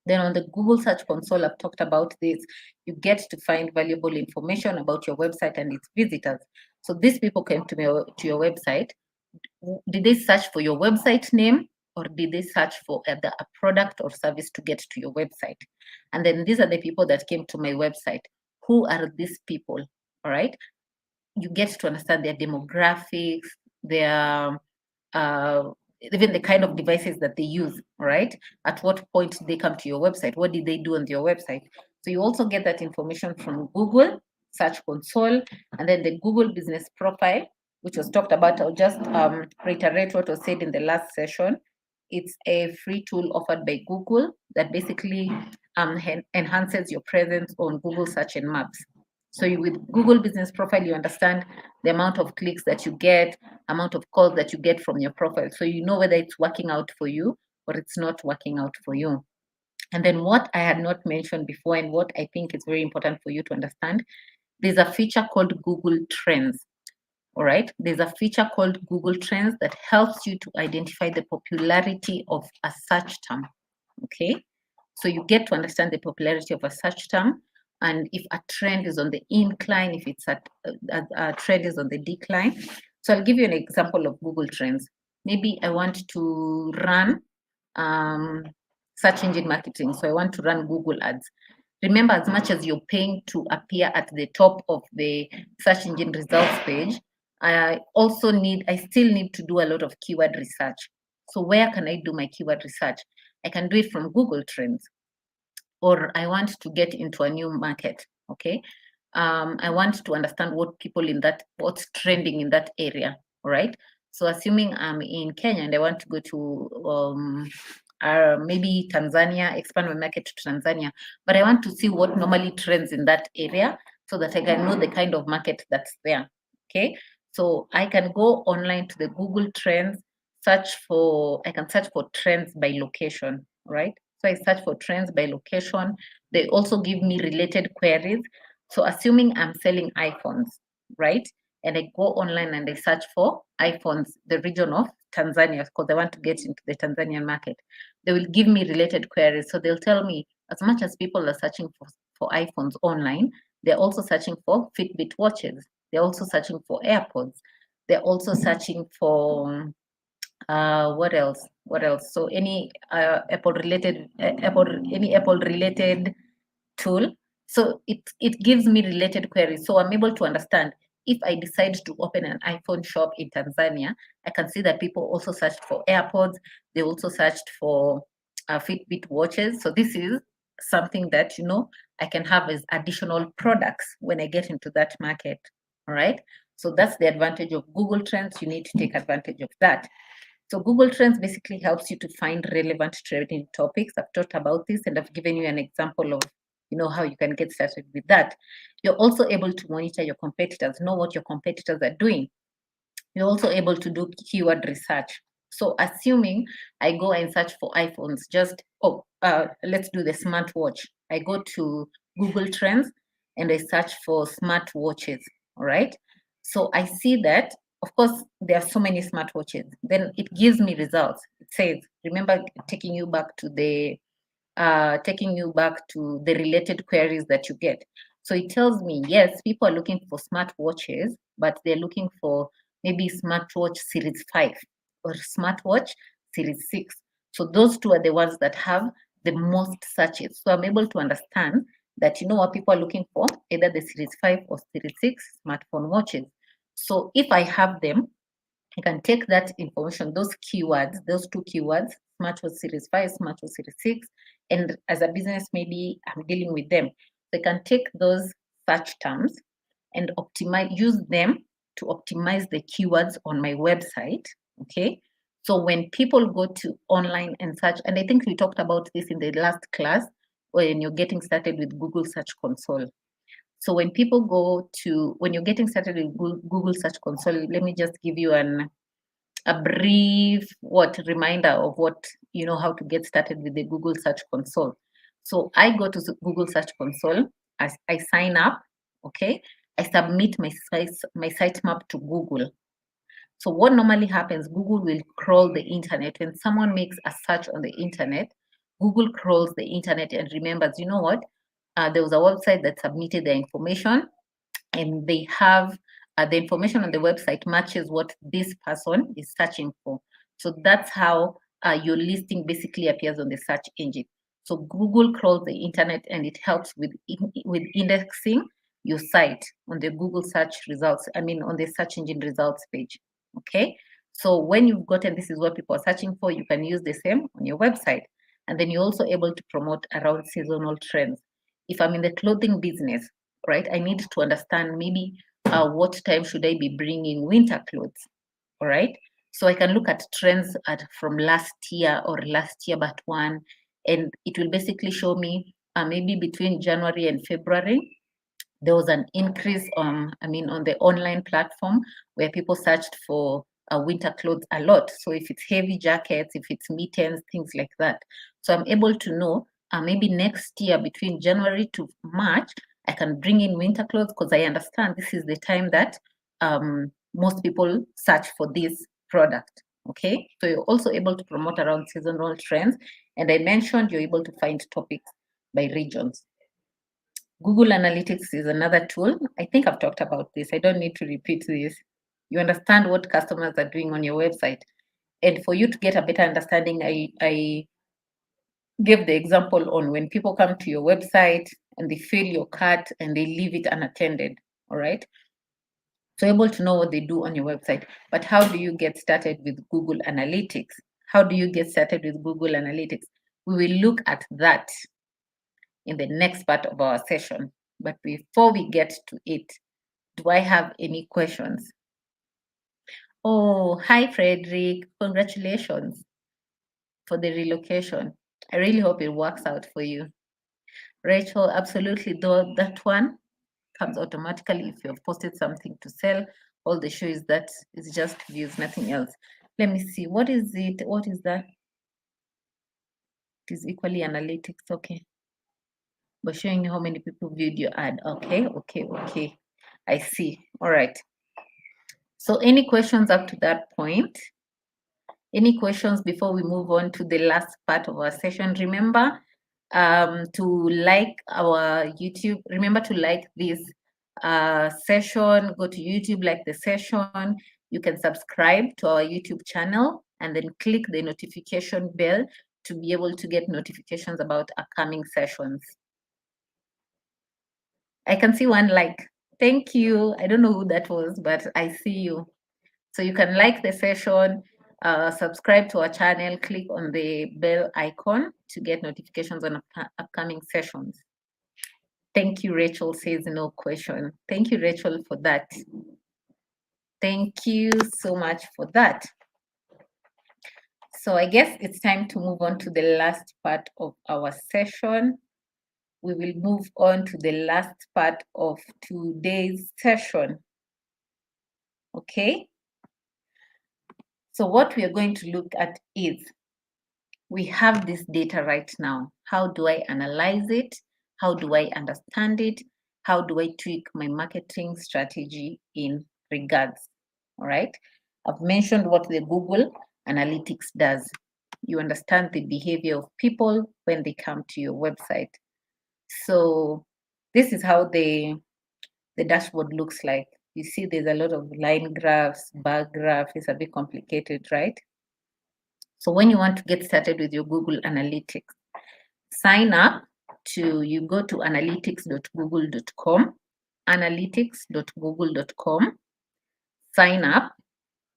Then on the Google Search Console, I've talked about this. You get to find valuable information about your website and its visitors. So these people came to your website. Did they search for your website name, or did they search for a product or service to get to your website? And then these are the people that came to my website. Who are these people? All right. You get to understand their demographics, their even the kind of devices that they use, right? At what point did they come to your website? What did they do on your website? So you also get that information from Google Search Console, and then the Google Business Profile, which was talked about. I'll just reiterate what was said in the last session. It's a free tool offered by Google that basically enhances your presence on Google Search and Maps. So with Google Business Profile, you understand the amount of clicks that you get, amount of calls that you get from your profile. So you know whether it's working out for you or it's not working out for you. And then what I had not mentioned before, and what I think is very important for you to understand, there's a feature called Google Trends. All right. There's a feature called Google Trends that helps you to identify the popularity of a search term. Okay. So you get to understand the popularity of a search term, and if a trend is on the incline, if it's a trend is on the decline. So I'll give you an example of Google Trends. Maybe I want to run search engine marketing. So I want to run Google Ads. Remember, as much as you're paying to appear at the top of the search engine results page, I still need to do a lot of keyword research. So where can I do my keyword research? I can do it from Google Trends. Or I want to get into a new market. Okay. I want to understand what's trending in that area. All right. So assuming I'm in Kenya and I want to go to maybe Tanzania, expand my market to Tanzania, but I want to see what normally trends in that area so that I can know the kind of market that's there. Okay. So I can go online to the Google Trends, I can search for trends by location, right? So I search for trends by location. They also give me related queries. So assuming I'm selling iPhones, right? And I go online and I search for iPhones, the region of Tanzania, because I want to get into the Tanzanian market. They will give me related queries. So they'll tell me, as much as people are searching for iPhones online, they're also searching for Fitbit watches. They're also searching for AirPods. They're also searching for what else? So any Apple related tool. So it gives me related queries. So I'm able to understand if I decide to open an iPhone shop in Tanzania, I can see that people also searched for AirPods. They also searched for Fitbit watches. So this is something that, you know, I can have as additional products when I get into that market. All right. So that's the advantage of Google Trends. You need to take advantage of that. So Google Trends basically helps you to find relevant trending topics. I've talked about this and I've given you an example of, you know, how you can get started with that. You're also able to monitor your competitors, know what your competitors are doing. You're also able to do keyword research. So assuming I go and search for iPhones, let's do the smartwatch. I go to Google Trends and I search for smartwatches, all right? So I see that, of course, there are so many smartwatches. Then it gives me results. It says, remember, taking you back to the related queries that you get. So it tells me, yes, people are looking for smartwatches, but they're looking for maybe smartwatch series 5 or smartwatch series 6. So those two are the ones that have the most searches. So I'm able to understand that, you know, what people are looking for, either the series 5 or series 6 smartphone watches. So if I have them, I can take that information, those keywords, those two keywords, smartwatch series 5, smartwatch series 6, and as a business, maybe I'm dealing with them. So I can take those search terms and use them to optimize the keywords on my website. Okay. So when people go to online and search, and I think we talked about this in the last class, when you're getting started with Google Search Console. So when you're getting started with Google Search Console, let me just give you a brief reminder of how to get started with the Google Search Console. So I go to Google Search Console, I sign up, okay? I submit my sitemap to Google. So what normally happens, Google will crawl the internet. When someone makes a search on the internet, Google crawls the internet and remembers, you know what? There was a website that submitted their information and they have the information on the website matches what this person is searching for. So that's how your listing basically appears on the search engine. So Google crawls the internet and it helps with indexing your site on the Google search results, on the search engine results page. Okay. So when you've gotten this is what people are searching for, you can use the same on your website. And then you're also able to promote around seasonal trends. If I'm in the clothing business, right, I need to understand maybe what time should I be bringing winter clothes, all right? So I can look at trends from last year or last year but one, and it will basically show me maybe between January and February, there was an increase on the online platform where people searched for winter clothes a lot. So if it's heavy jackets, if it's mittens, things like that. So I'm able to know maybe next year between January to March, I can bring in winter clothes because I understand this is the time that most people search for this product. Okay, so you're also able to promote around seasonal trends. And I mentioned you're able to find topics by regions. Google Analytics is another tool. I think I've talked about this. I don't need to repeat this. You understand what customers are doing on your website. And for you to get a better understanding, I gave the example on when people come to your website and they fill your cart and they leave it unattended, all right? So able to know what they do on your website. But how do you get started with Google Analytics? How do you get started with Google Analytics? We will look at that in the next part of our session. But before we get to it, do I have any questions? Oh, hi, Frederick. Congratulations for the relocation. I really hope it works out for you. Rachel, absolutely. Though that one comes automatically if you've posted something to sell. All they show is that it's just views, nothing else. Let me see. What is it? What is that? It is equally analytics. Okay. But showing you how many people viewed your ad. Okay. I see. All right. So any questions up to that point? Any questions before we move on to the last part of our session? Remember to like our YouTube. Remember to like this session. Go to YouTube, like the session. You can subscribe to our YouTube channel and then click the notification bell to be able to get notifications about upcoming sessions. I can see one like. Thank you. I don't know who that was, but I see you. So you can like the session, subscribe to our channel, click on the bell icon to get notifications on upcoming sessions. Thank you, Rachel says no question. Thank you, Rachel, for that. Thank you so much for that. So I guess it's time to move on to the last part of our session. We will move on to the last part of today's session. Okay? So what we are going to look at is, we have this data right now. How do I analyze it? How do I understand it? How do I tweak my marketing strategy in regards? All right. I've mentioned what the Google Analytics does. You understand the behavior of people when they come to your website. So this is how the dashboard looks like. You see there's a lot of line graphs, bar graphs. It's a bit complicated, right? So when you want to get started with your Google Analytics, sign up you go to analytics.google.com, analytics.google.com, sign up,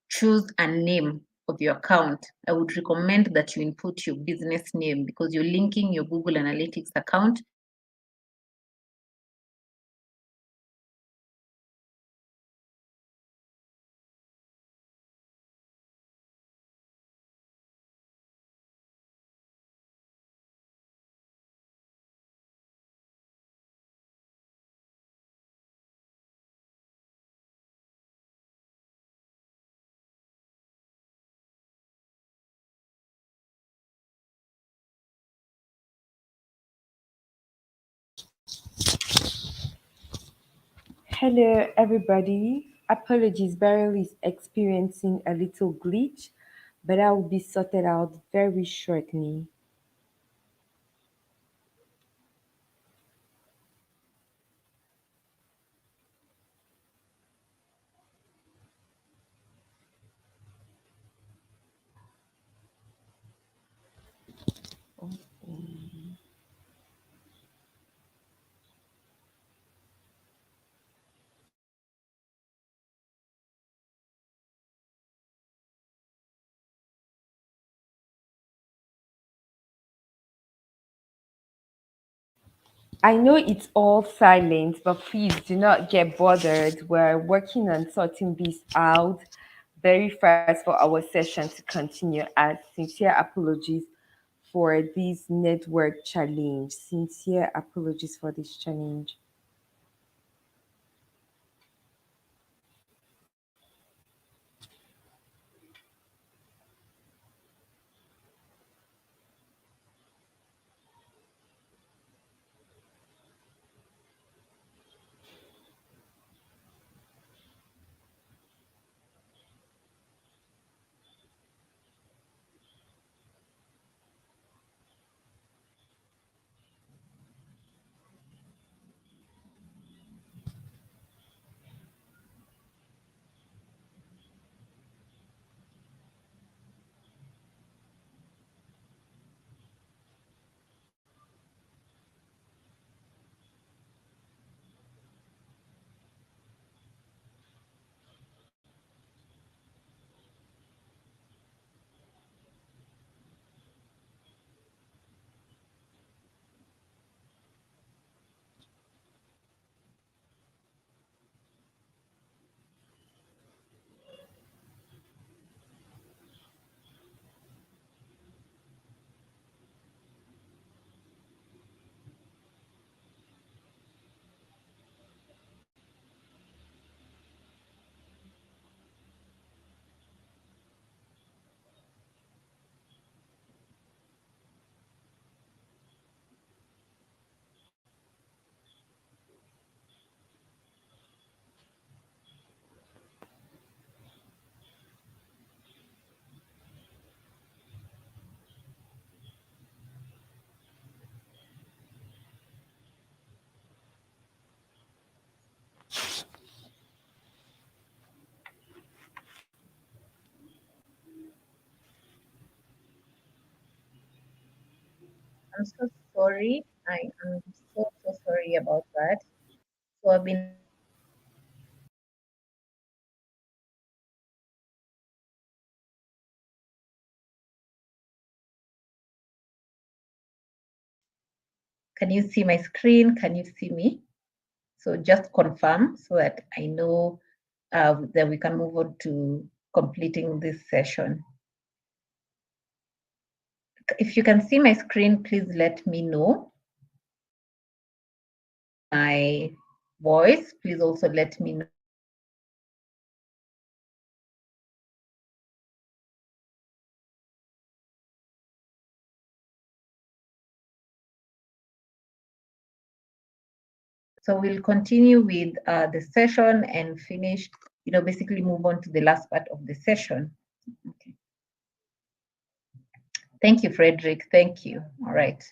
choose a name of your account. I would recommend that you input your business name because you're linking your Google Analytics account to your business name. So you can choose a name that is suitable for you. Hello, everybody. Apologies, Beryl is experiencing a little glitch, but I will be sorted out very shortly. I know it's all silent, but please do not get bothered. We're working on sorting this out very fast for our session to continue. As sincere apologies for this network challenge. Sincere apologies for this challenge. I'm so sorry. I am so sorry about that. So I've been Can you see my screen? Can you see me? So just confirm so that I know that we can move on to completing this session. If you can see my screen, please let me know. My voice, please also let me know. So we'll continue with the session and finish, basically move on to the last part of the session. Okay. Thank you, Frederick. Thank you. All right.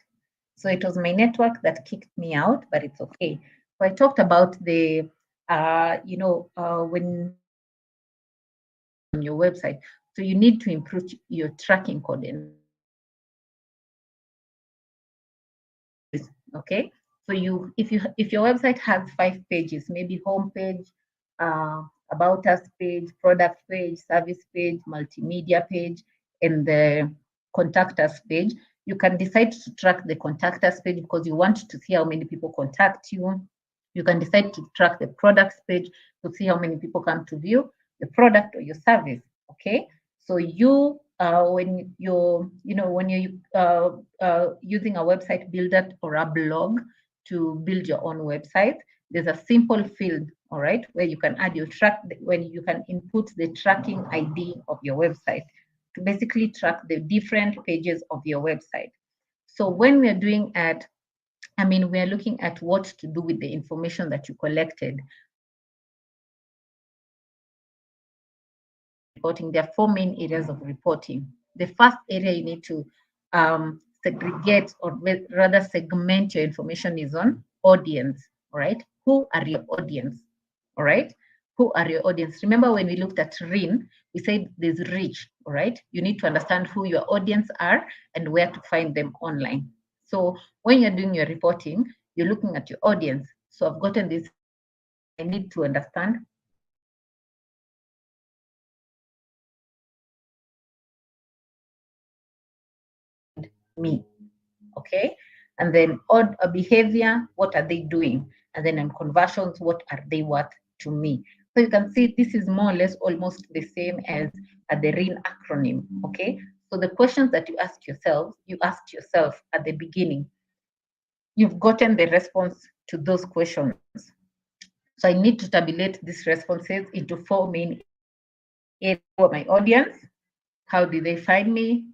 So it was my network that kicked me out, but it's okay. So I talked about the, when on your website, so you need to improve your tracking code. Okay. So if your website has 5 pages, maybe home page, about us page, product page, service page, multimedia page, and the contact us page, you can decide to track the contact us page because you want to see how many people contact you. You can decide to track the products page to see how many people come to view the product or your service. Okay. So when you're using a website builder or a blog to build your own website, there's a simple field, all right, where you can add your when you can input the tracking ID of your website to basically track the different pages of your website. So when we're doing we're looking at what to do with the information that you collected. Reporting, there are 4 main areas of reporting. The first area you need to segregate, or rather segment your information, is on audience. All right, who are your audience? All right, who are your audience? Remember when we looked at RIN, we said there's reach. All right, you need to understand who your audience are and where to find them online. So when you're doing your reporting, you're looking at your audience. So I've gotten this, I need to understand me. Okay, and then on behavior, what are they doing? And then on conversions, what are they worth to me? So you can see this is more or less almost the same as the RIN acronym. Okay, so the questions that you asked yourself at the beginning, you've gotten the response to those questions. So I need to tabulate these responses into 4 main areas. For my audience, how do they find me?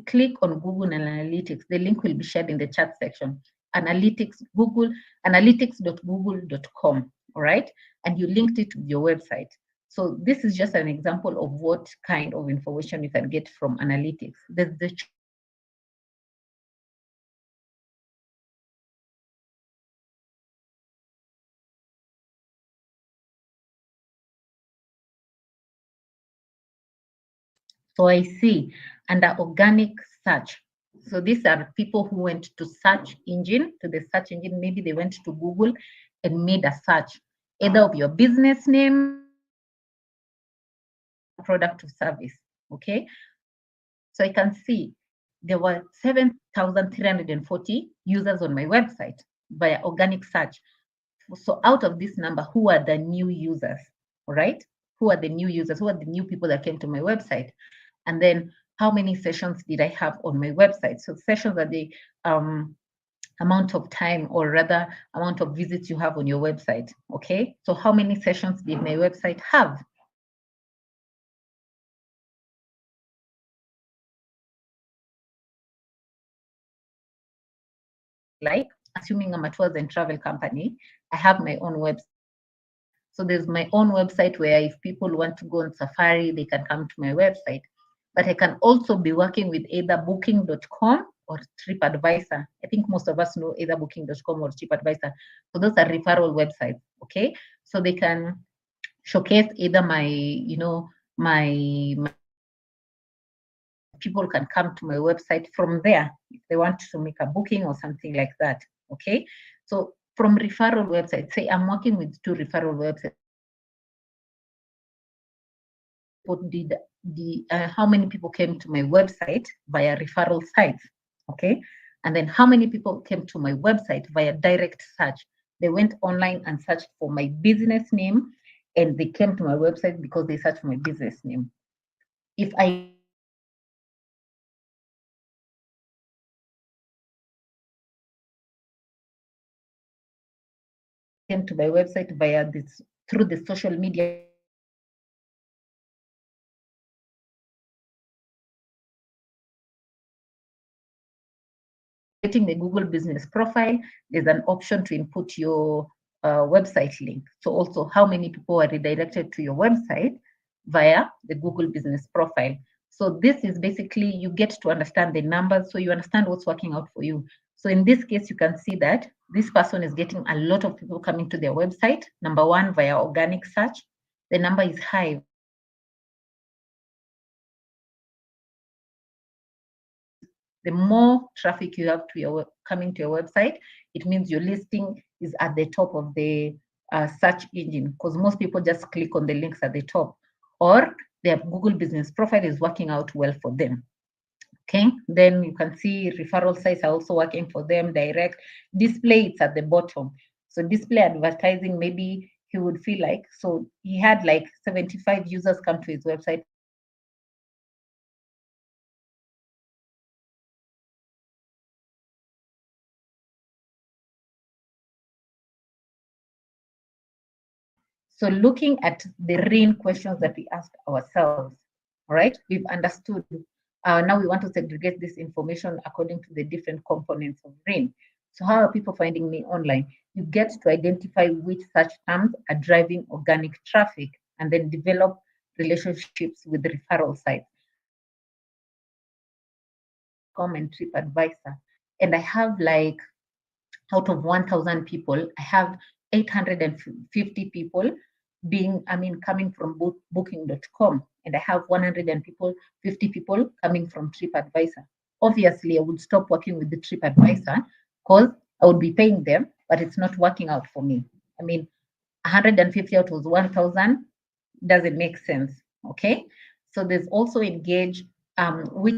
Click on Google Analytics. The link will be shared in the chat section. Analytics, Google, analytics.google.com. All right. And you linked it to your website. So this is just an example of what kind of information you can get from analytics. There's the So I see under organic search. So these are people who went to search engine, to the search engine. Maybe they went to Google and made a search, either of your business name, product or service. Okay. So I can see there were 7,340 users on my website via organic search. So out of this number, who are the new users? All right. Who are the new users? Who are the new people that came to my website? And then how many sessions did I have on my website? So sessions are the amount of time, or rather amount of visits you have on your website. Okay, so how many sessions did my website have? Like, assuming I'm a tours and travel company, I have my own website. So there's my own website where if people want to go on safari, they can come to my website. But I can also be working with either booking.com or TripAdvisor. I think most of us know either booking.com or TripAdvisor. So those are referral websites, okay? So they can showcase either my people can come to my website from there if they want to make a booking or something like that, okay? So from referral websites, say I'm working with 2 referral websites, did how many people came to my website via referral sites, okay? And then how many people came to my website via direct search. They went online and searched for my business name, and they came to my website because they searched for my business name. If I came to my website via this, through the social media, getting the Google business profile, there's an option to input your website link. So also how many people are redirected to your website via the Google business profile. So this is basically, you get to understand the numbers, so you understand what's working out for you. So in this case, you can see that this person is getting a lot of people coming to their website. Number one, via organic search, the number is high. The more traffic you have to your coming to your website, it means your listing is at the top of the search engine, because most people just click on the links at the top, or their Google business profile is working out well for them. Okay, then you can see referral sites are also working for them. Direct display, it's at the bottom. So display advertising, maybe he would feel like, so he had like 75 users come to his website. So looking at the RIN questions that we asked ourselves, all right, we've understood. Now we want to segregate this information according to the different components of RIN. So how are people finding me online? You get to identify which search terms are driving organic traffic, and then develop relationships with referral sites. And TripAdvisor, and I have like, out of 1,000 people, I have 850 people coming from booking.com, and I have 150 people coming from TripAdvisor. Obviously, I would stop working with the TripAdvisor because I would be paying them, but it's not working out for me. 150 out of 1,000 doesn't make sense. Okay, so there's also Engage, which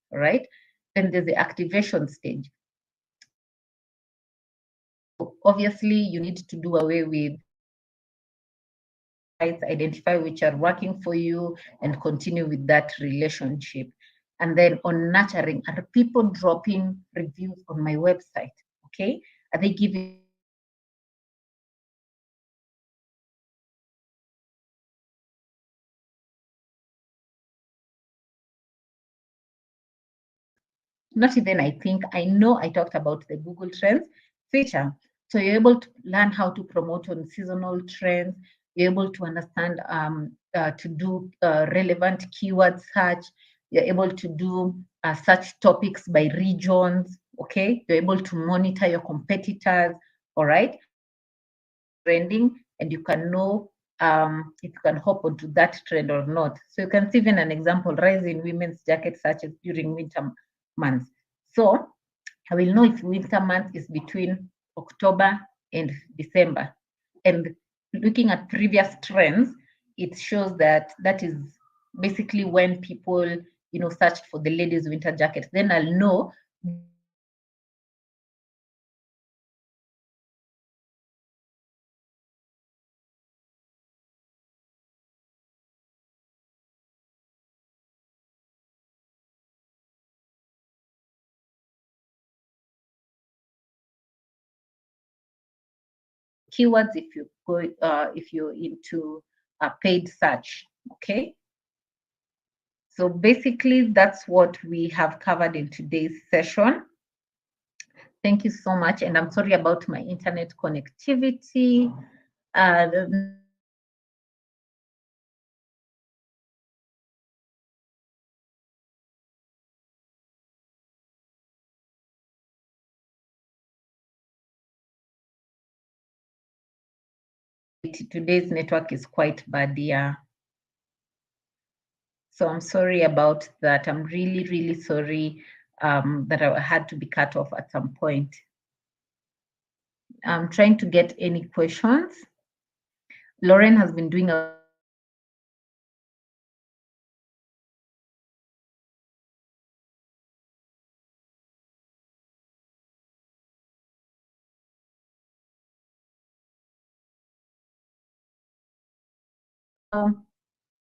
right? Then there's the activation stage. Obviously, you need to do away with sites, identify which are working for you, and continue with that relationship. And then on nurturing, are people dropping reviews on my website? Okay, are they giving not even I know I talked about the Google Trends feature. So you're able to learn how to promote on seasonal trends. You're able to understand to do relevant keyword search. You're able to do search topics by regions. Okay, you're able to monitor your competitors. All right, trending, and you can know if you can hop onto that trend or not. So you can see even an example, rise in women's jacket searches during winter months. So I will know if winter month is between October and December. And looking at previous trends, it shows that that is basically when people, searched for the ladies' winter jacket. Then I'll know keywords if you're into paid search. Okay, so basically that's what we have covered in today's session. Thank you so much, and I'm sorry about my internet connectivity. Today's network is quite bad, yeah. So I'm sorry about that. I'm really, really sorry. that I had to be cut off at some point. I'm trying to get any questions. Lauren has been doing a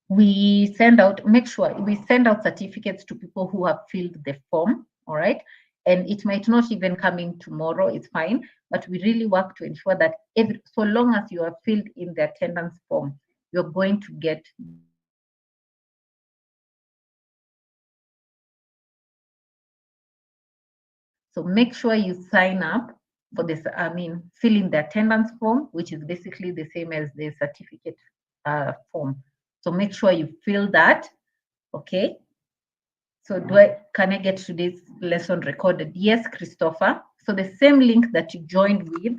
we send out, make sure we send out certificates to people who have filled the form, all right? And it might not even come in tomorrow, it's fine, but we really work to ensure that so long as you have filled in the attendance form, you're going to get so make sure you sign up for this, fill in the attendance form, which is basically the same as the certificate form. So make sure you fill that, okay? So can I get today's lesson recorded? Yes, Christopher. So the same link that you joined with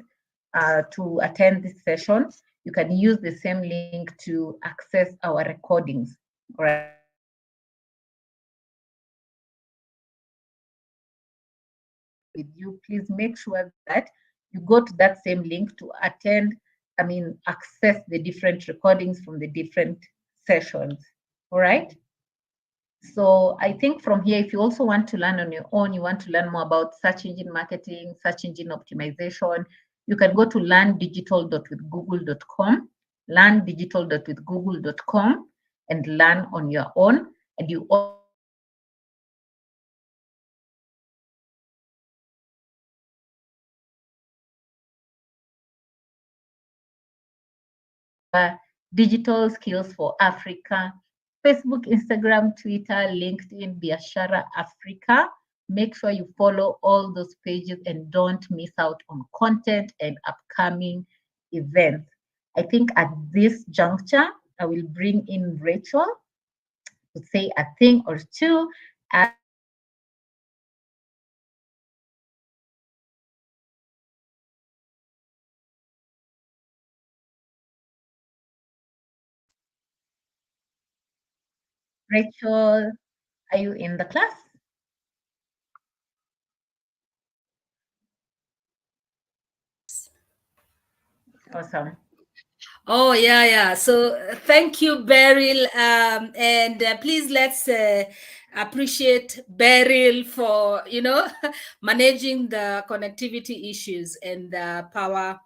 to attend this session, you can use the same link to access our recordings, all right? With you, please make sure that you go to that same link to access the different recordings from the different sessions, all right? So I think from here, if you also want to learn on your own, you want to learn more about search engine marketing, search engine optimization, you can go to learndigital.withgoogle.com, learndigital.withgoogle.com, and learn on your own. And you digital skills for Africa, Facebook, Instagram, Twitter, LinkedIn, Biashara Africa. Make sure you follow all those pages and don't miss out on content and upcoming events. I think at this juncture, I will bring in Rachel to say a thing or two. Rachel, are you in the class? Awesome. Oh, yeah. So thank you, Beryl. And please let's appreciate Beryl for, managing the connectivity issues and the power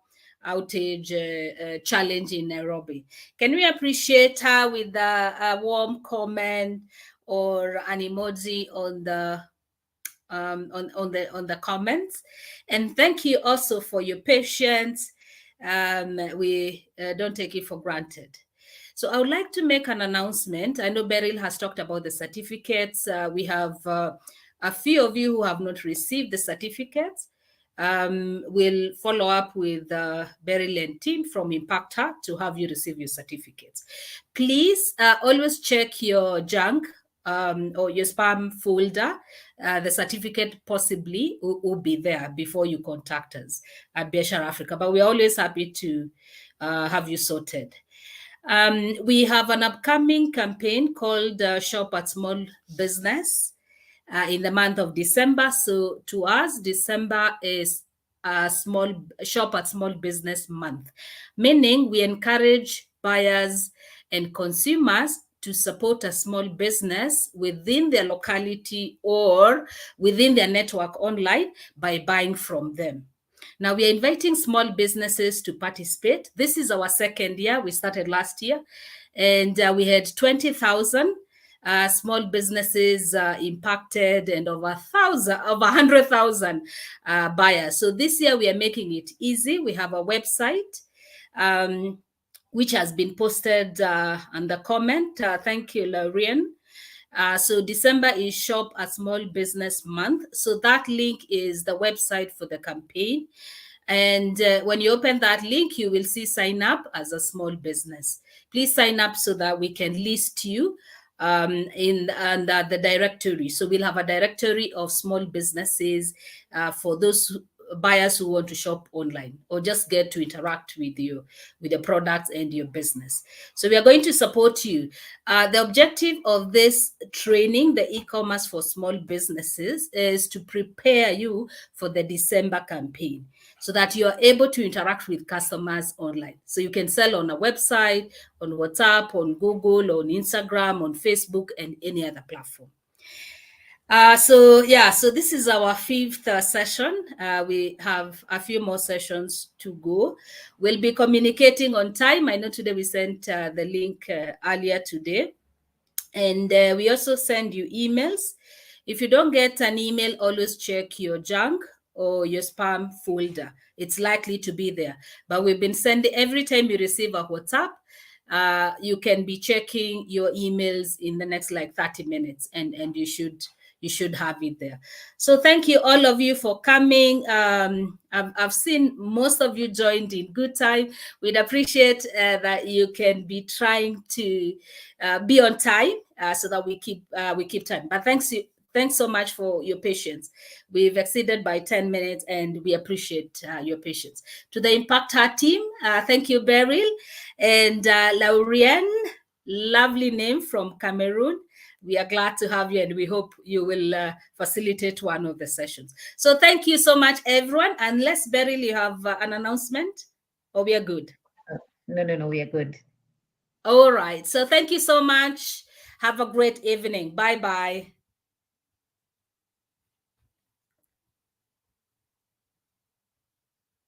outage challenge in Nairobi. Can we appreciate her with a warm comment or an emoji on the on the comments? And thank you also for your patience. We don't take it for granted. So I would like to make an announcement. I know Beryl has talked about the certificates. We have a few of you who have not received the certificates. We'll follow up with Beryl and team from Impact Hub to have you receive your certificates. Please always check your junk or your spam folder. The certificate possibly will be there before you contact us at Biashara Africa, but we're always happy to have you sorted. We have an upcoming campaign called Shop at Small Business in the month of December. So to us, December is a small shop at small business month, meaning we encourage buyers and consumers to support a small business within their locality or within their network online by buying from them. Now we are inviting small businesses to participate. This is our second year. We started last year, and we had 20,000 small businesses impacted and over 100,000 buyers. So this year we are making it easy. We have a website which has been posted on the comment. Thank you, Lorraine. So December is Shop a Small Business Month. So that link is the website for the campaign. And when you open that link, you will see sign up as a small business. Please sign up so that we can list you in the directory. So we'll have a directory of small businesses for those buyers who want to shop online or just get to interact with you, with the products and your business. So we are going to support you. The objective of this training, the e-commerce for small businesses, is to prepare you for the December campaign so that you are able to interact with customers online. So you can sell on a website, on WhatsApp, on Google, on Instagram, on Facebook, and any other platform. So this is our fifth session. We have a few more sessions to go. We'll be communicating on time. I know today we sent the link earlier today. And we also send you emails. If you don't get an email, always check your junk or your spam folder. It's likely to be there. But we've been sending, every time you receive a WhatsApp, you can be checking your emails in the next like 30 minutes and you should have it there. So thank you all of you for coming. I've seen most of you joined in good time. We'd appreciate that you can be trying to be on time so that we keep time. But thanks so much for your patience. We've exceeded by 10 minutes and we appreciate your patience. To the Impact Her team, thank you, Beryl. And Laurien, lovely name from Cameroon. We are glad to have you and we hope you will facilitate one of the sessions. So thank you so much, everyone. Unless, Beryl, you have an announcement, or we are good? No, we are good. All right. So thank you so much. Have a great evening. Bye-bye.